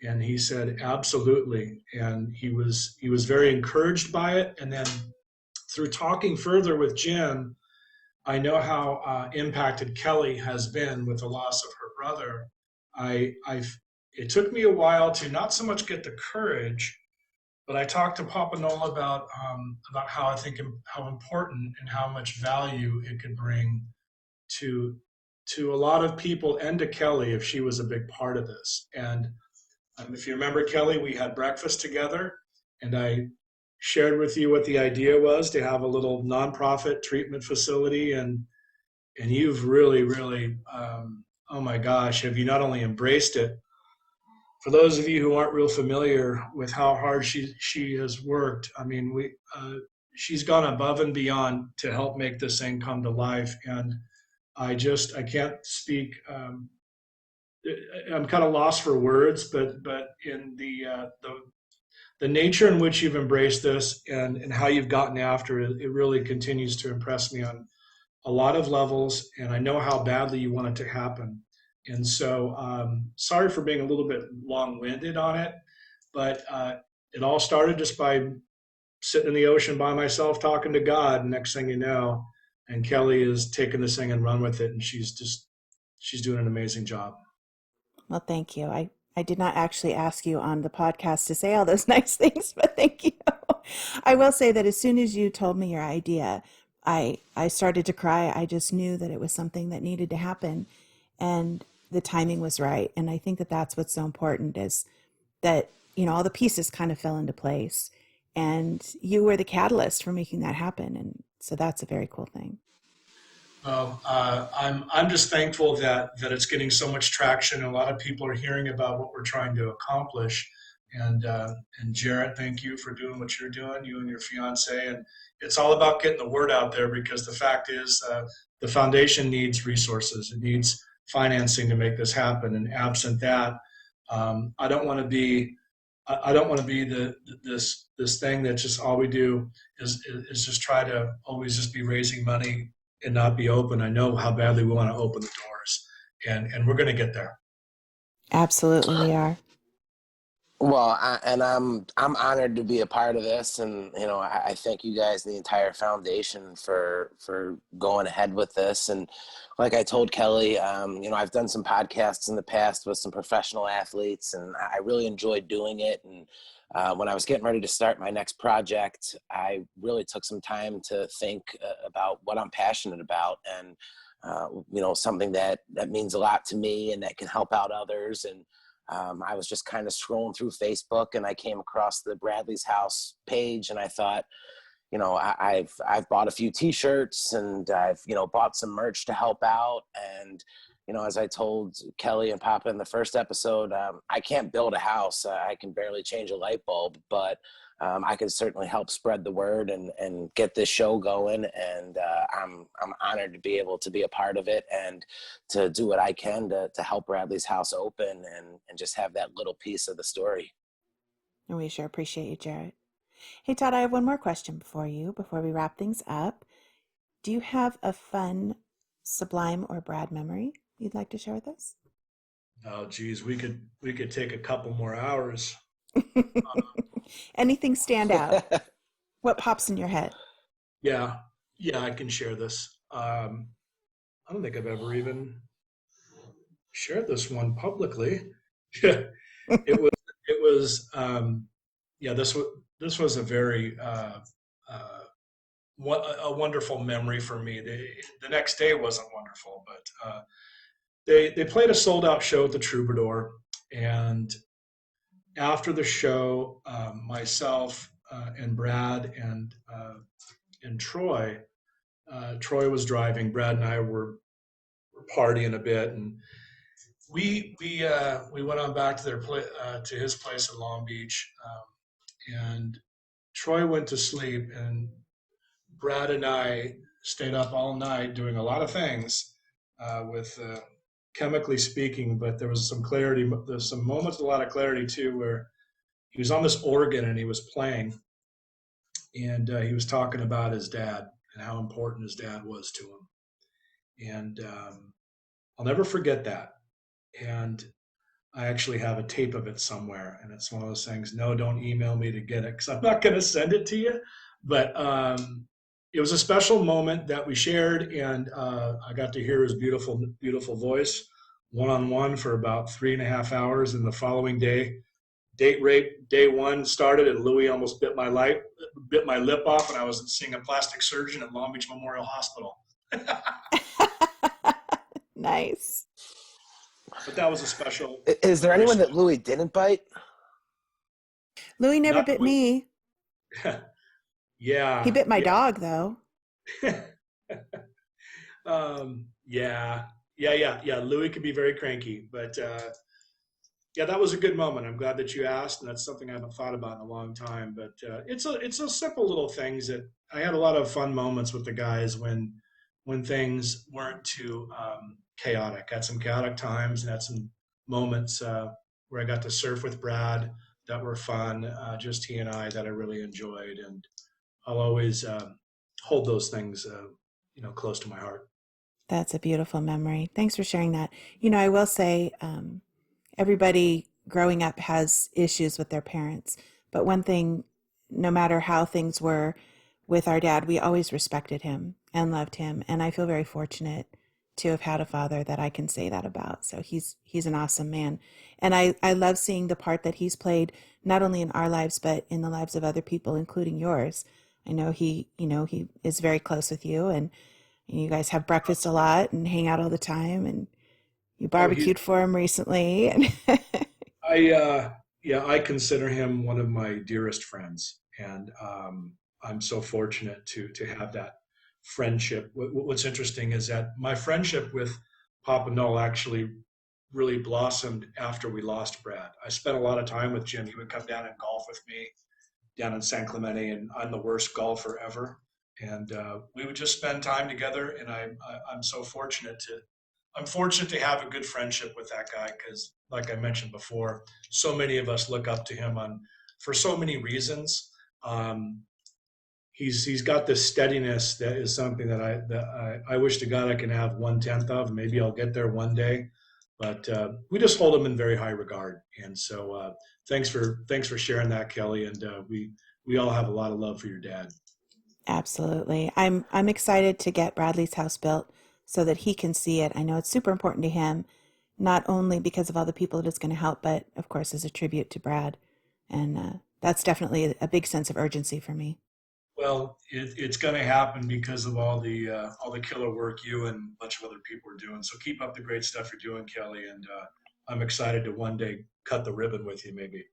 D: and he said absolutely. And he was very encouraged by it. And then through talking further with Jim, I know how impacted Kelly has been with the loss of her brother. I it took me a while to not so much get the courage, but I talked to Papa Noel about how I think how important and how much value it could bring to to a lot of people and to Kelly if she was a big part of this. And if you remember, Kelly, we had breakfast together, and I shared with you what the idea was to have a little nonprofit treatment facility, and you've really, oh my gosh, have you not only embraced it? For those of you who aren't real familiar with how hard she has worked, I mean, she's gone above and beyond to help make this thing come to life, and I can't speak. I'm kind of lost for words, but in the nature in which you've embraced this and how you've gotten after it, it really continues to impress me on a lot of levels, and I know how badly you want it to happen. And so, sorry for being a little bit long-winded on it, but it all started just by sitting in the ocean by myself talking to God. And next thing you know, and Kelly is taking this thing and run with it, and she's doing an amazing job.
C: Well, thank you. I did not actually ask you on the podcast to say all those nice things, but thank you. I will say that as soon as you told me your idea, I started to cry. I just knew that it was something that needed to happen, and the timing was right. And I think that that's what's so important is that, all the pieces kind of fell into place, and you were the catalyst for making that happen. And so that's a very cool thing.
D: Well, I'm just thankful that it's getting so much traction. A lot of people are hearing about what we're trying to accomplish. And Jarrett, thank you for doing what you're doing, you and your fiance. And it's all about getting the word out there, because the fact is, the foundation needs resources. It needs financing to make this happen. And absent that, I don't want to be I don't want to be this thing that just all we do is just try to always just be raising money and not be open. I know how badly we want to open the doors, and we're going to get there.
C: Absolutely, we are.
B: Well, I'm honored to be a part of this, and I thank you guys, the entire foundation, for going ahead with this. And like I told Kelly, I've done some podcasts in the past with some professional athletes, and I really enjoyed doing it. And when I was getting ready to start my next project, I really took some time to think about what I'm passionate about, and something that means a lot to me and that can help out others. And I was just kind of scrolling through Facebook, and I came across the Bradley's House page, and I thought, I've bought a few T-shirts, and I've bought some merch to help out. And as I told Kelly and Papa in the first episode, I can't build a house. I can barely change a light bulb, but I can certainly help spread the word and get this show going. And I'm honored to be able to be a part of it and to do what I can to help Bradley's House open and just have that little piece of the story.
C: And we sure appreciate you, Jarett. Hey, Todd, I have one more question before we wrap things up. Do you have a fun Sublime or Brad memory you'd like to share with us?
D: Oh, geez, we could take a couple more hours.
C: Anything stand out? What pops in your head?
D: Yeah, yeah, I can share this. I don't think I've ever even shared this one publicly. Yeah, it was yeah, this was a very a wonderful memory for me. The next day wasn't wonderful, but they played a sold out show at the Troubadour, and after the show, myself and Brad and Troy. Troy was driving. Brad and I were partying a bit, and We went on back to to his place in Long Beach, and Troy went to sleep, and Brad and I stayed up all night doing a lot of things, with chemically speaking. But there was some clarity. There's some moments, a lot of clarity too, where he was on this organ and he was playing, and he was talking about his dad and how important his dad was to him, and I'll never forget that. And I actually have a tape of it somewhere, and it's one of those things. No, don't email me to get it because I'm not going to send it to you. But it was a special moment that we shared, and I got to hear his beautiful, beautiful voice one on one for about 3.5 hours. And the following day, date rape day one started, and Louis almost bit my lip off, and I was seeing a plastic surgeon at Long Beach Memorial Hospital.
C: Nice.
D: But that was a special.
B: Is there anyone that Louis didn't bite?
C: Louis never
D: Not
C: bit
D: Louis.
C: me.
D: Yeah.
C: He bit my
D: Yeah.
C: dog, though.
D: Yeah. Louis can be very cranky, but yeah, that was a good moment. I'm glad that you asked, and that's something I haven't thought about in a long time. But it's a simple little things that I had a lot of fun moments with the guys when things weren't too chaotic. Had some chaotic times and had some moments where I got to surf with Brad that were fun, just he and I, that I really enjoyed, and I'll always hold those things, close to my heart.
C: That's a beautiful memory. Thanks for sharing that. I will say, everybody growing up has issues with their parents, but one thing, no matter how things were with our dad, we always respected him and loved him. And I feel very fortunate to have had a father that I can say that about. So he's an awesome man. And I love seeing the part that he's played, not only in our lives, but in the lives of other people, including yours. I know he is very close with you, and you guys have breakfast a lot and hang out all the time, and you barbecued for him recently. And
D: I consider him one of my dearest friends, and I'm so fortunate to have that friendship. What's interesting is that my friendship with Papa Noel actually really blossomed after we lost Brad. I spent a lot of time with Jim. He would come down and golf with me down in San Clemente, and I'm the worst golfer ever. And we would just spend time together, and I'm so fortunate to have a good friendship with that guy, because, like I mentioned before, so many of us look up to him for so many reasons. He's got this steadiness that is something that I wish to God I can have 1/10 of. Maybe I'll get there one day, but we just hold him in very high regard. And so thanks for sharing that, Kelly. And we all have a lot of love for your dad.
C: absolutely. I'm excited to get Bradley's house built so that he can see it. I know it's super important to him, not only because of all the people that it's going to help, but of course as a tribute to Brad. And that's definitely a big sense of urgency for me.
D: Well, it's going to happen because of all the killer work you and a bunch of other people are doing. So keep up the great stuff you're doing, Kelly. And I'm excited to one day cut the ribbon with you, maybe.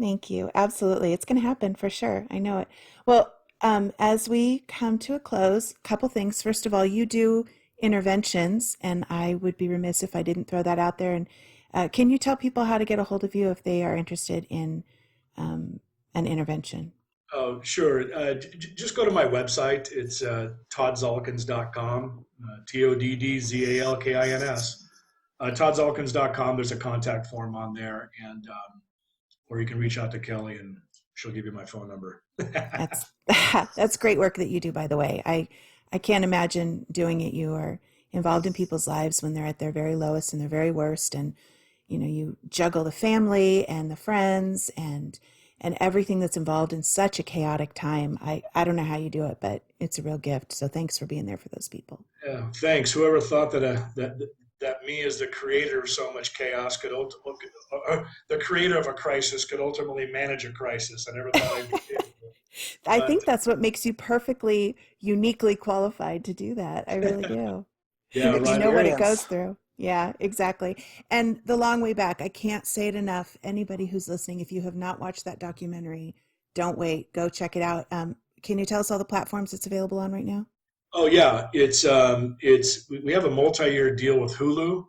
C: Thank you. Absolutely. It's going to happen for sure. I know it. Well, as we come to a close, a couple things. First of all, you do interventions, and I would be remiss if I didn't throw that out there. And can you tell people how to get a hold of you if they are interested in an intervention?
D: Oh, sure. Just go to my website. It's toddzalkins.com, TODDZALKINS. Toddzalkins.com. There's a contact form on there, and or you can reach out to Kelly, and she'll give you my phone number.
C: That's great work that you do, by the way. I can't imagine doing it. You are involved in people's lives when they're at their very lowest and their very worst, and you juggle the family and the friends and everything that's involved in such a chaotic time. I don't know how you do it, but it's a real gift. So thanks for being there for those people.
D: Yeah, thanks. Whoever thought that me as the creator of so much chaos the creator of a crisis could ultimately manage a crisis. I never thought I'd be able to.
C: I think that's what makes you perfectly, uniquely qualified to do that. I really do.
D: Yeah,
C: You
D: right.
C: know what it goes through. Yeah, exactly. And The Long Way Back, I can't say it enough. Anybody who's listening, if you have not watched that documentary, don't wait. Go check it out. Can you tell us all the platforms it's available on right now?
D: Oh yeah, it's we have a multi-year deal with Hulu,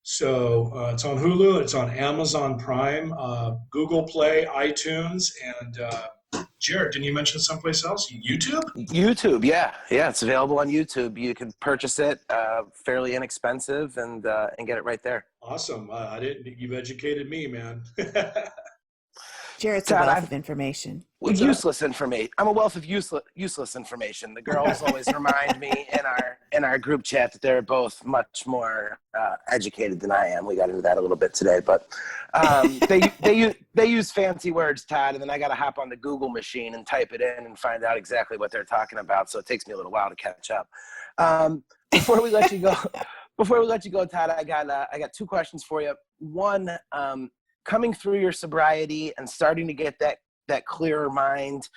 D: So it's on Hulu, it's on Amazon Prime, Google Play, iTunes, and Jarett, didn't you mention someplace else? YouTube?
B: YouTube, yeah, it's available on YouTube. You can purchase it fairly inexpensive and get it right there.
D: Awesome. I didn't. You've educated me, man.
C: Jared's a
B: Todd,
C: wealth of information.
D: What's that?
B: useless information. I'm a wealth of useless information. The girls always remind me in our group chat that they're both much more educated than I am. We got into that a little bit today, but they use fancy words, Todd, and then I got to hop on the Google machine and type it in and find out exactly what they're talking about. So it takes me a little while to catch up. Before we let you go, Todd, I got two questions for you. One, coming through your sobriety and starting to get that clearer mind,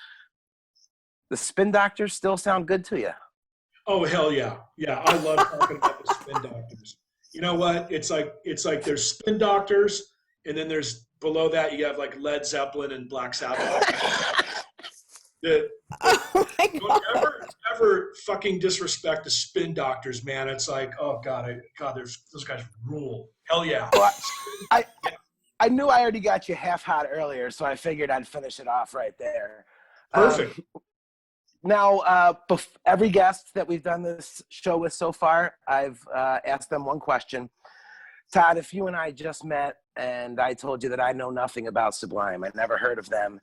B: the spin doctors still sound good to you?
D: Oh, hell yeah. Yeah, I love talking about the spin doctors. You know what? It's like there's spin doctors, and then there's below that you have like Led Zeppelin and Black Sabbath.
C: Oh my God.
D: Don't ever fucking disrespect the spin doctors, man. It's like, oh God, those guys rule. Hell yeah.
B: Well, I knew I already got you half hot earlier, so I figured I'd finish it off right there.
D: Perfect.
B: Now, every guest that we've done this show with so far, I've asked them one question. Todd, if you and I just met and I told you that I know nothing about Sublime, I never heard of them,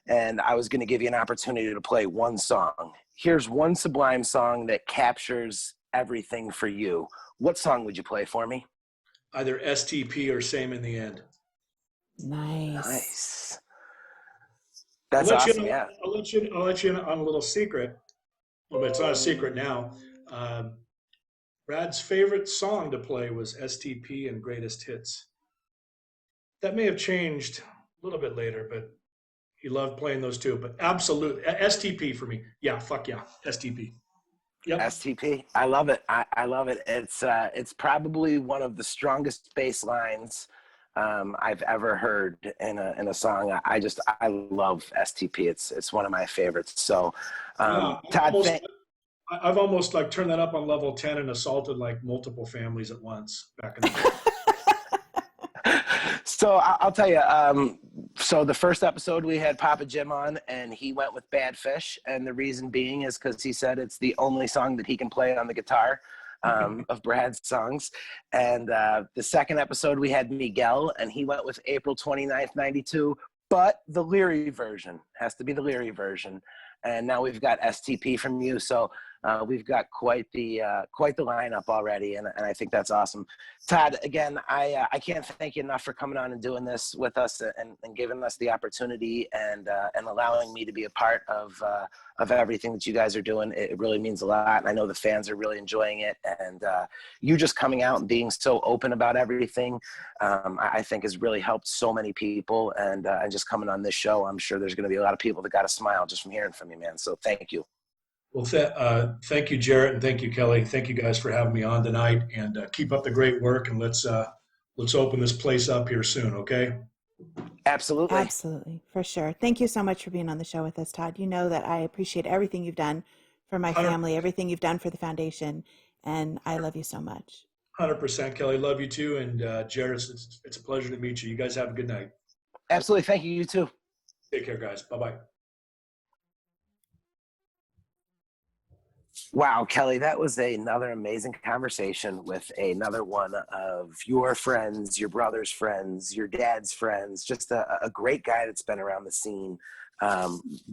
B: and I was going to give you an opportunity to play one song. Here's one Sublime song that captures everything for you. What song would you play for me?
D: Either STP or Same in the End.
C: Nice.
B: That's awesome, yeah.
D: I'll let you in on a little secret. Well, it's not a secret now. Brad's favorite song to play was STP and Greatest Hits. That may have changed a little bit later, but he loved playing those two. But absolutely, STP for me. Yeah, fuck yeah, STP. Yep.
B: STP, I love it. I love it. It's probably one of the strongest bass lines I've ever heard in a song. I love STP. It's one of my favorites. So,
D: Yeah,
B: Todd,
D: I've almost like turned that up on level 10 and assaulted like multiple families at once back in the day.
B: So I'll tell you, so the first episode we had Papa Jim on, and he went with Bad Fish, and the reason being is because he said it's the only song that he can play on the guitar of Brad's songs. And the second episode we had Miguel, and he went with April 29th, 92, but the Leary version. Has to be the Leary version. And now we've got STP from you, so we've got quite the lineup already, and I think that's awesome. Todd, again, I can't thank you enough for coming on and doing this with us and giving us the opportunity and allowing me to be a part of everything that you guys are doing. It really means a lot, and I know the fans are really enjoying it. And you just coming out and being so open about everything, I think has really helped so many people. And just coming on this show, I'm sure there's going to be a lot of people that got a smile just from hearing from you, man. So thank you.
D: Well, thank you, Jarett, and thank you, Kelly. Thank you guys for having me on tonight, and keep up the great work. And let's open this place up here soon, okay?
B: Absolutely.
C: Absolutely, for sure. Thank you so much for being on the show with us, Todd. You know that I appreciate everything you've done for my family, everything you've done for the foundation, and I love you so much.
D: 100%, Kelly. Love you too, and Jarett, it's a pleasure to meet you. You guys have a good night.
B: Absolutely. Thank you. You too.
D: Take care, guys. Bye-bye.
B: Wow, Kelly, that was another amazing conversation with another one of your friends, your brother's friends, your dad's friends, just a great guy that's been around the scene.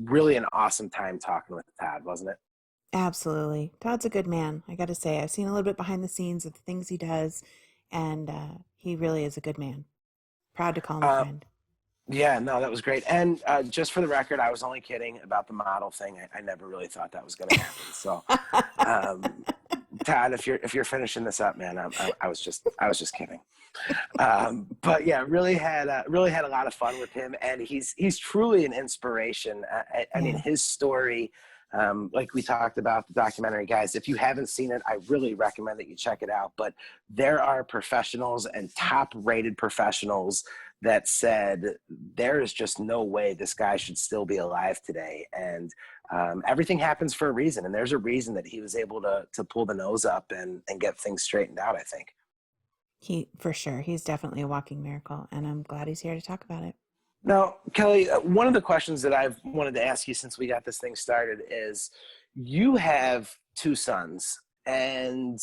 B: Really an awesome time talking with Todd, wasn't it?
C: Absolutely. Todd's a good man. I got to say, I've seen a little bit behind the scenes of the things he does, and he really is a good man. Proud to call him a friend.
B: Yeah, no, that was great. And just for the record, I was only kidding about the model thing. I never really thought that was going to happen. So, Todd, if you're finishing this up, man, I was just kidding. But yeah, really had a lot of fun with him, and he's truly an inspiration. I mean, his story. Like we talked about the documentary, guys, if you haven't seen it, I really recommend that you check it out. But there are professionals and top rated professionals that said there is just no way this guy should still be alive today. And everything happens for a reason. And there's a reason that he was able to pull the nose up and get things straightened out, I think.
C: He, for sure, he's definitely a walking miracle, and I'm glad he's here to talk about it.
B: Now, Kelly, one of the questions that I've wanted to ask you since we got this thing started is you have two sons, and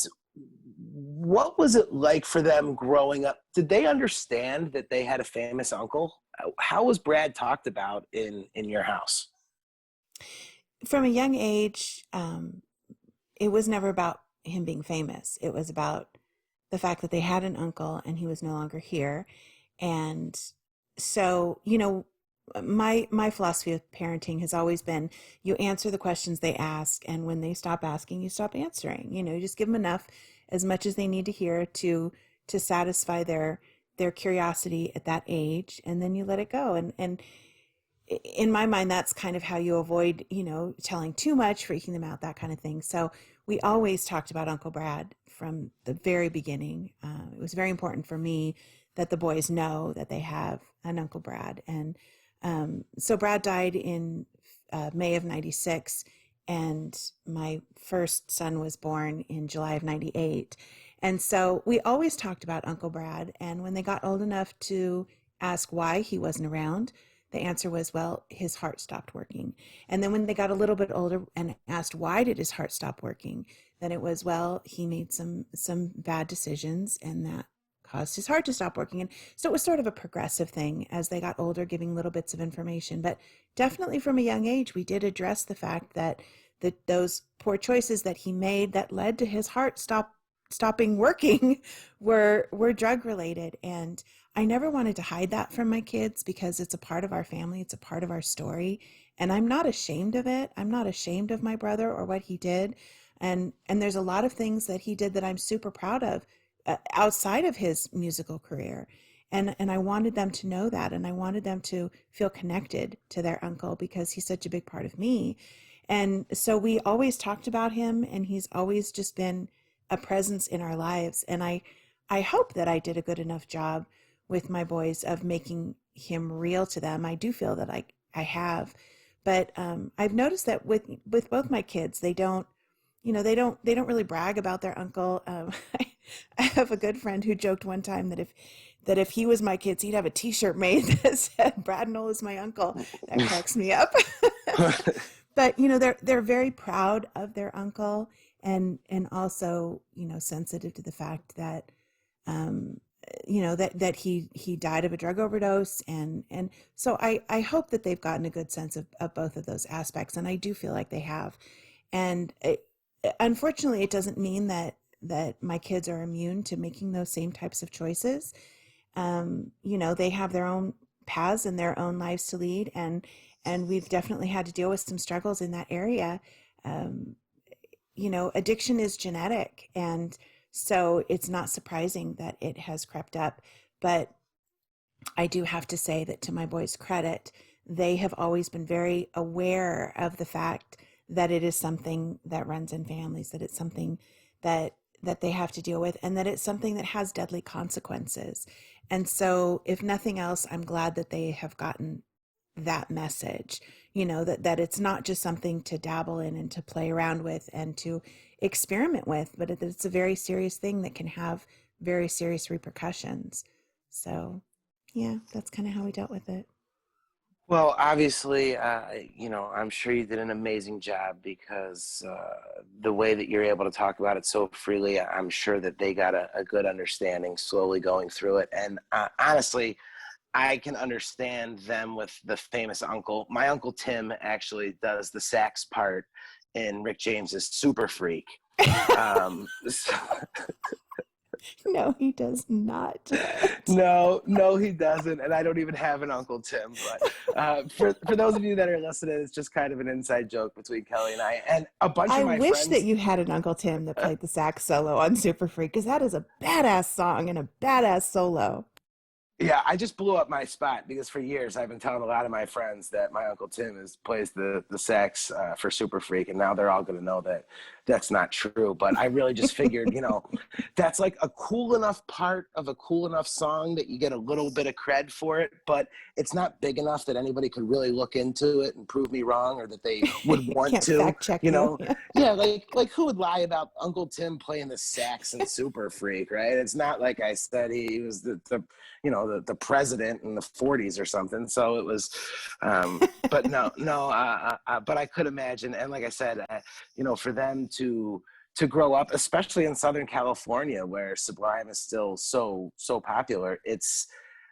B: what was it like for them growing up? Did they understand that they had a famous uncle? How was Brad talked about in your house?
C: From a young age, it was never about him being famous. It was about the fact that they had an uncle and he was no longer here. And so, my philosophy of parenting has always been you answer the questions they ask, and when they stop asking, you stop answering. You just give them enough, as much as they need to hear to satisfy their curiosity at that age, and then you let it go. And in my mind, that's kind of how you avoid, telling too much, freaking them out, that kind of thing. So we always talked about Uncle Brad from the very beginning. It was very important for me that the boys know that they have an Uncle Brad. And so Brad died in May of 96, and my first son was born in July of 98. And so we always talked about Uncle Brad. And when they got old enough to ask why he wasn't around, the answer was, well, his heart stopped working. And then when they got a little bit older and asked why did his heart stop working, then it was, well, he made some bad decisions and that caused his heart to stop working. And so it was sort of a progressive thing as they got older, giving little bits of information. But definitely from a young age, we did address the fact that those poor choices that he made that led to his heart stopping working were drug related. And I never wanted to hide that from my kids because it's a part of our family. It's a part of our story. And I'm not ashamed of it. I'm not ashamed of my brother or what he did. And there's a lot of things that he did that I'm super proud of outside of his musical career. And I wanted them to know that. And I wanted them to feel connected to their uncle because he's such a big part of me. And so we always talked about him, and he's always just been a presence in our lives. And I hope that I did a good enough job with my boys of making him real to them. I do feel that I have, but I've noticed that with both my kids, they don't really brag about their uncle. I have a good friend who joked one time that if he was my kids, he'd have a T-shirt made that said "Brad Knoll is my uncle." That cracks me up. But they're very proud of their uncle, and also sensitive to the fact that that he died of a drug overdose, and so I hope that they've gotten a good sense of both of those aspects, and I do feel like they have. And unfortunately, it doesn't mean that my kids are immune to making those same types of choices. They have their own paths and their own lives to lead, and we've definitely had to deal with some struggles in that area. Addiction is genetic, and so it's not surprising that it has crept up. But I do have to say that to my boys' credit, they have always been very aware of the fact that it is something that runs in families, that it's something that they have to deal with, and that it's something that has deadly consequences. And so if nothing else, I'm glad that they have gotten that message, that it's not just something to dabble in and to play around with and to experiment with, but it's a very serious thing that can have very serious repercussions. So yeah, that's kind of how we dealt with it.
B: Well, obviously, I'm sure you did an amazing job because the way that you're able to talk about it so freely, I'm sure that they got a good understanding slowly going through it. And honestly, I can understand them with the famous uncle. My uncle Tim actually does the sax part in Rick James's Super Freak. So
C: No, he does not.
B: No, he doesn't, and I don't even have an Uncle Tim. But for those of you that are listening, it's just kind of an inside joke between Kelly and I, and a bunch
C: I
B: of my
C: wish
B: friends.
C: that you had an Uncle Tim that played the sax solo on Super Freak, because that is a badass song and a badass solo.
B: Yeah, I just blew up my spot because for years I've been telling a lot of my friends that my Uncle Tim plays the sax for Super Freak, and now they're all going to know that that's not true. But I really just figured, that's like a cool enough part of a cool enough song that you get a little bit of cred for it, but it's not big enough that anybody could really look into it and prove me wrong, or that they would want
C: Can't
B: to,
C: fact check
B: you
C: you.
B: know. Yeah, like who would lie about Uncle Tim playing the sax in Super Freak, right? It's not like I said he was the president in the 40s or something. So it was, but but I could imagine. And like I said, for them to grow up, especially in Southern California, where Sublime is still so popular, it's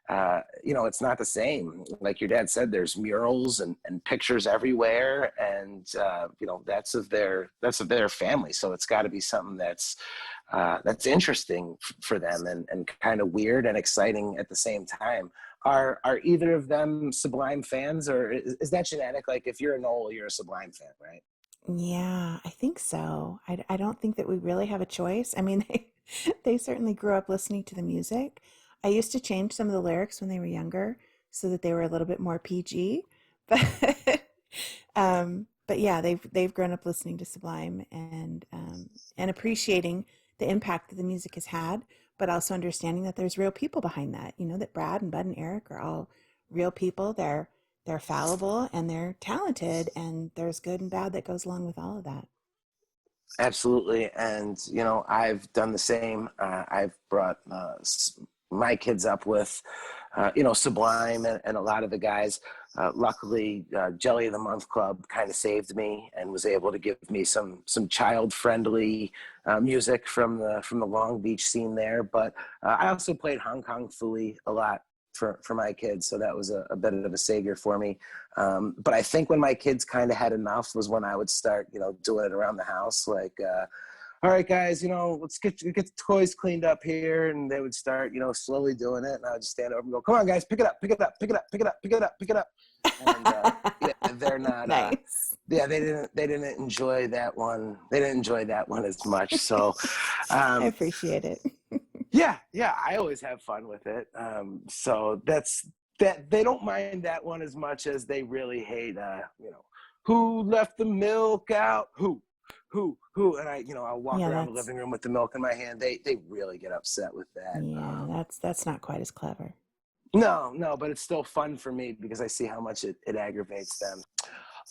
B: not the same. Like your dad said, there's murals and pictures everywhere, and that's of their family. So it's got to be something that's interesting for them and kind of weird and exciting at the same time. Are either of them Sublime fans, or is that genetic? Like if you're a Noel, you're a Sublime fan, right?
C: Yeah, I think so. I don't think that we really have a choice. I mean, they certainly grew up listening to the music. I used to change some of the lyrics when they were younger so that they were a little bit more PG. But but yeah, they've grown up listening to Sublime and appreciating the impact that the music has had, but also understanding that there's real people behind that. You know, that Brad and Bud and Eric are all real people. They're fallible and they're talented, and there's good and bad that goes along with all of that.
B: Absolutely. And, I've done the same. I've brought my kids up with, Sublime and a lot of the guys. Luckily, Jelly of the Month Club kind of saved me and was able to give me some child-friendly music from the Long Beach scene there. But I also played Hong Kong Phooey a lot for my kids, so that was a bit of a savior for me. But I think when my kids kind of had enough was when I would start, doing it around the house. Like, all right, guys, let's get the toys cleaned up here, and they would start, slowly doing it, and I would just stand over and go, "Come on, guys, pick it up, pick it up, pick it up, pick it up, pick it up, pick it up." And yeah, they're not.
C: Nice.
B: Yeah, they didn't enjoy that one. They didn't enjoy that one as much. So,
C: I
B: um,
C: appreciate it.
B: yeah, I always have fun with it. So that they don't mind that one as much as they really hate, who left the milk out? Who? And I'll walk
C: Yeah,
B: around the living room with the milk in my hand. They really get upset with that.
C: that's not quite as clever.
B: No, but it's still fun for me because I see how much it aggravates them.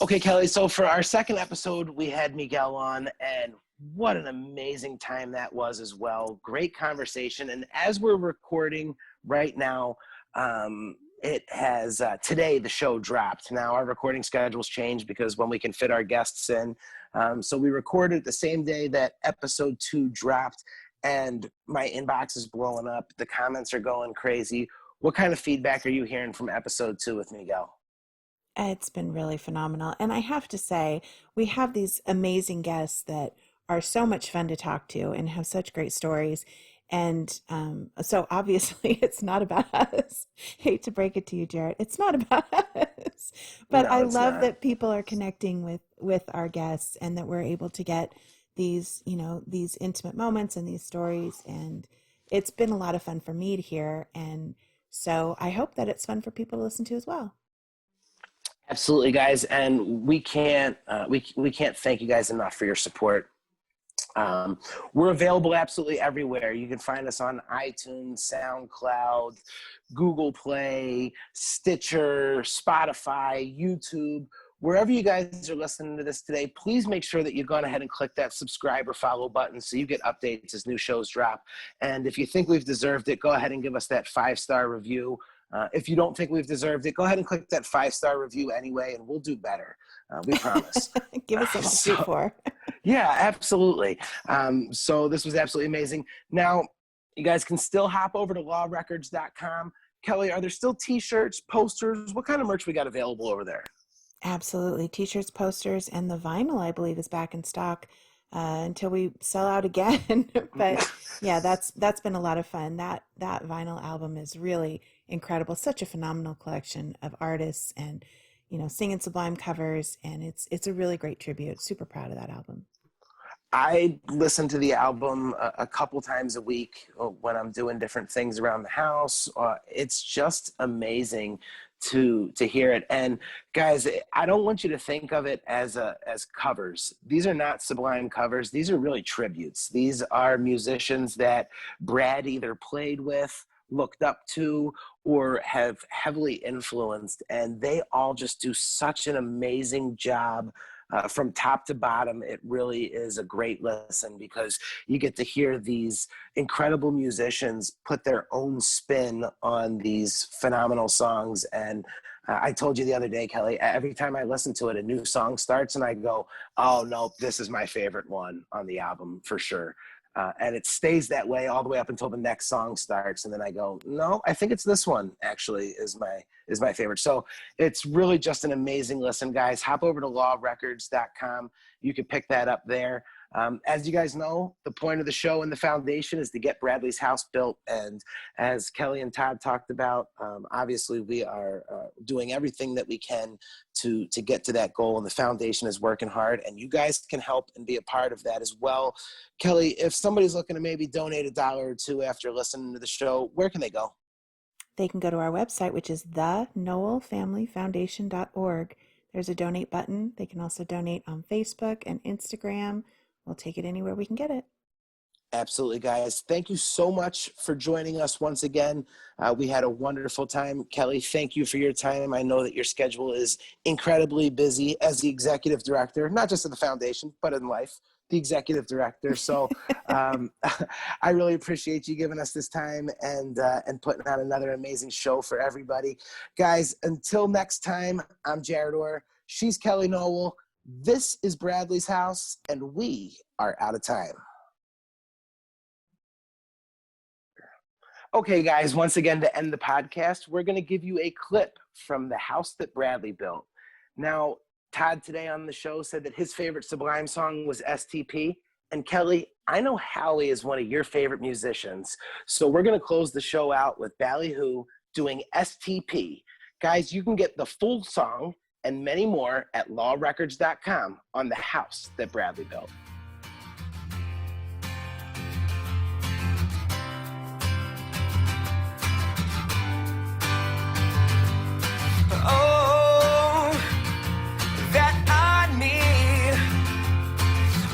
B: Okay, Kelly, so for our second episode, we had Miguel on, and what an amazing time that was as well. Great conversation. And as we're recording right now, it has today the show dropped. Now our recording schedules change because when we can fit our guests in. So we recorded the same day that episode 2 dropped, and my inbox is blowing up. The comments are going crazy. What kind of feedback are you hearing from episode 2 with Miguel?
C: It's been really phenomenal. And I have to say, we have these amazing guests that are so much fun to talk to and have such great stories. And so obviously it's not about us. Hate to break it to you, Jarett. It's not about us. But I
B: No, it's
C: love
B: not.
C: that people are connecting with our guests and that we're able to get these intimate moments and these stories. And it's been a lot of fun for me to hear. And so I hope that it's fun for people to listen to as well.
B: Absolutely, guys, and we can't we can't thank you guys enough for your support. We're available absolutely everywhere. You can find us on iTunes, SoundCloud, Google Play, Stitcher, Spotify, YouTube. Wherever you guys are listening to this today, please make sure that you've gone ahead and click that subscribe or follow button so you get updates as new shows drop. And if you think we've deserved it, go ahead and give us that 5-star review. If you don't think we've deserved it, go ahead and click that 5-star review anyway, and we'll do better. We promise.
C: Give us something to shoot for.
B: Yeah, absolutely. So this was absolutely amazing. Now, you guys can still hop over to lawrecords.com. Kelly, are there still T-shirts, posters? What kind of merch we got available over there?
C: Absolutely. T-shirts, posters, and the vinyl, I believe, is back in stock until we sell out again. But yeah, that's been a lot of fun. That vinyl album is really incredible. Such a phenomenal collection of artists and singing Sublime covers, and it's a really great tribute. Super proud of that album.
B: I listen to the album a couple times a week when I'm doing different things around the house. It's just amazing to hear it. And guys, I don't want you to think of it as covers. These are not Sublime covers. These are really tributes. These are musicians that Brad either played with, looked up to, or have heavily influenced, and they all just do such an amazing job. From top to bottom, it really is a great listen because you get to hear these incredible musicians put their own spin on these phenomenal songs. And I told you the other day, Kelly, every time I listen to it, a new song starts and I go, oh, no, this is my favorite one on the album for sure. And it stays that way all the way up until the next song starts. And then I go, no, I think it's this one actually is my favorite. So it's really just an amazing listen, guys. Hop over to lawrecords.com. You can pick that up there. As you guys know, the point of the show and the foundation is to get Bradley's house built. And as Kelly and Todd talked about, obviously we are doing everything that we can to get to that goal. And the foundation is working hard. And you guys can help and be a part of that as well. Kelly, if somebody's looking to maybe donate $1 or $2 after listening to the show, where can they go?
C: They can go to our website, which is thenoelfamilyfoundation.org. There's a donate button. They can also donate on Facebook and Instagram. We'll take it anywhere we can get it.
B: Absolutely, guys. Thank you so much for joining us once again. We had a wonderful time. Kelly, thank you for your time. I know that your schedule is incredibly busy as the executive director, not just of the foundation, but in life, the executive director. So I really appreciate you giving us this time and putting on another amazing show for everybody. Guys, until next time, I'm Jarett Orr. She's Kelly Noel. This is Bradley's house, and we are out of time. Okay, guys, once again, to end the podcast, we're going to give you a clip from the house that Bradley built. Now, Todd today on the show said that his favorite Sublime song was STP. And Kelly, I know Howie is one of your favorite musicians. So we're going to close the show out with BallyHoo doing STP. Guys, you can get the full song and many more at lawrecords.com on the house that Bradley built.
A: Oh, that I need.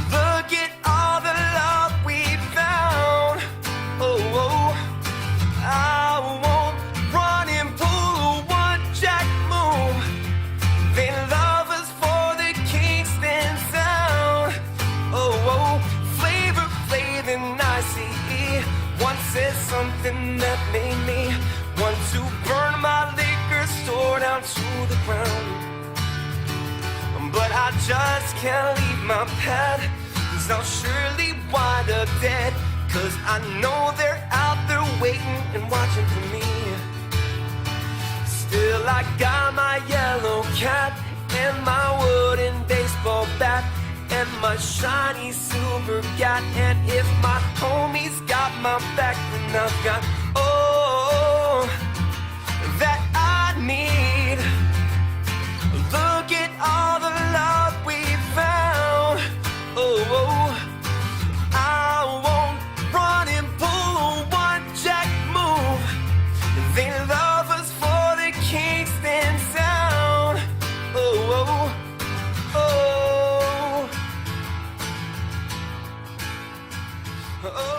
A: Look at all the love we found. Oh, I won't run and pull one jack move. They love us for the Kingston sound. Oh, flavor and ICE. Once said something that made me want to burn my liquor store down to the ground. But I just can't leave my pet, 'cause I'll surely wind up dead. 'Cause I know they're out there waiting and watching for me. Still I got my yellow cat and my wooden baseball bat and my shiny silver gat. And if my homies got my back, then I've got that I need. Look at all the love we found. Oh, I won't run and pull one jack move. They love us for the Kingston sound. Oh, oh, oh.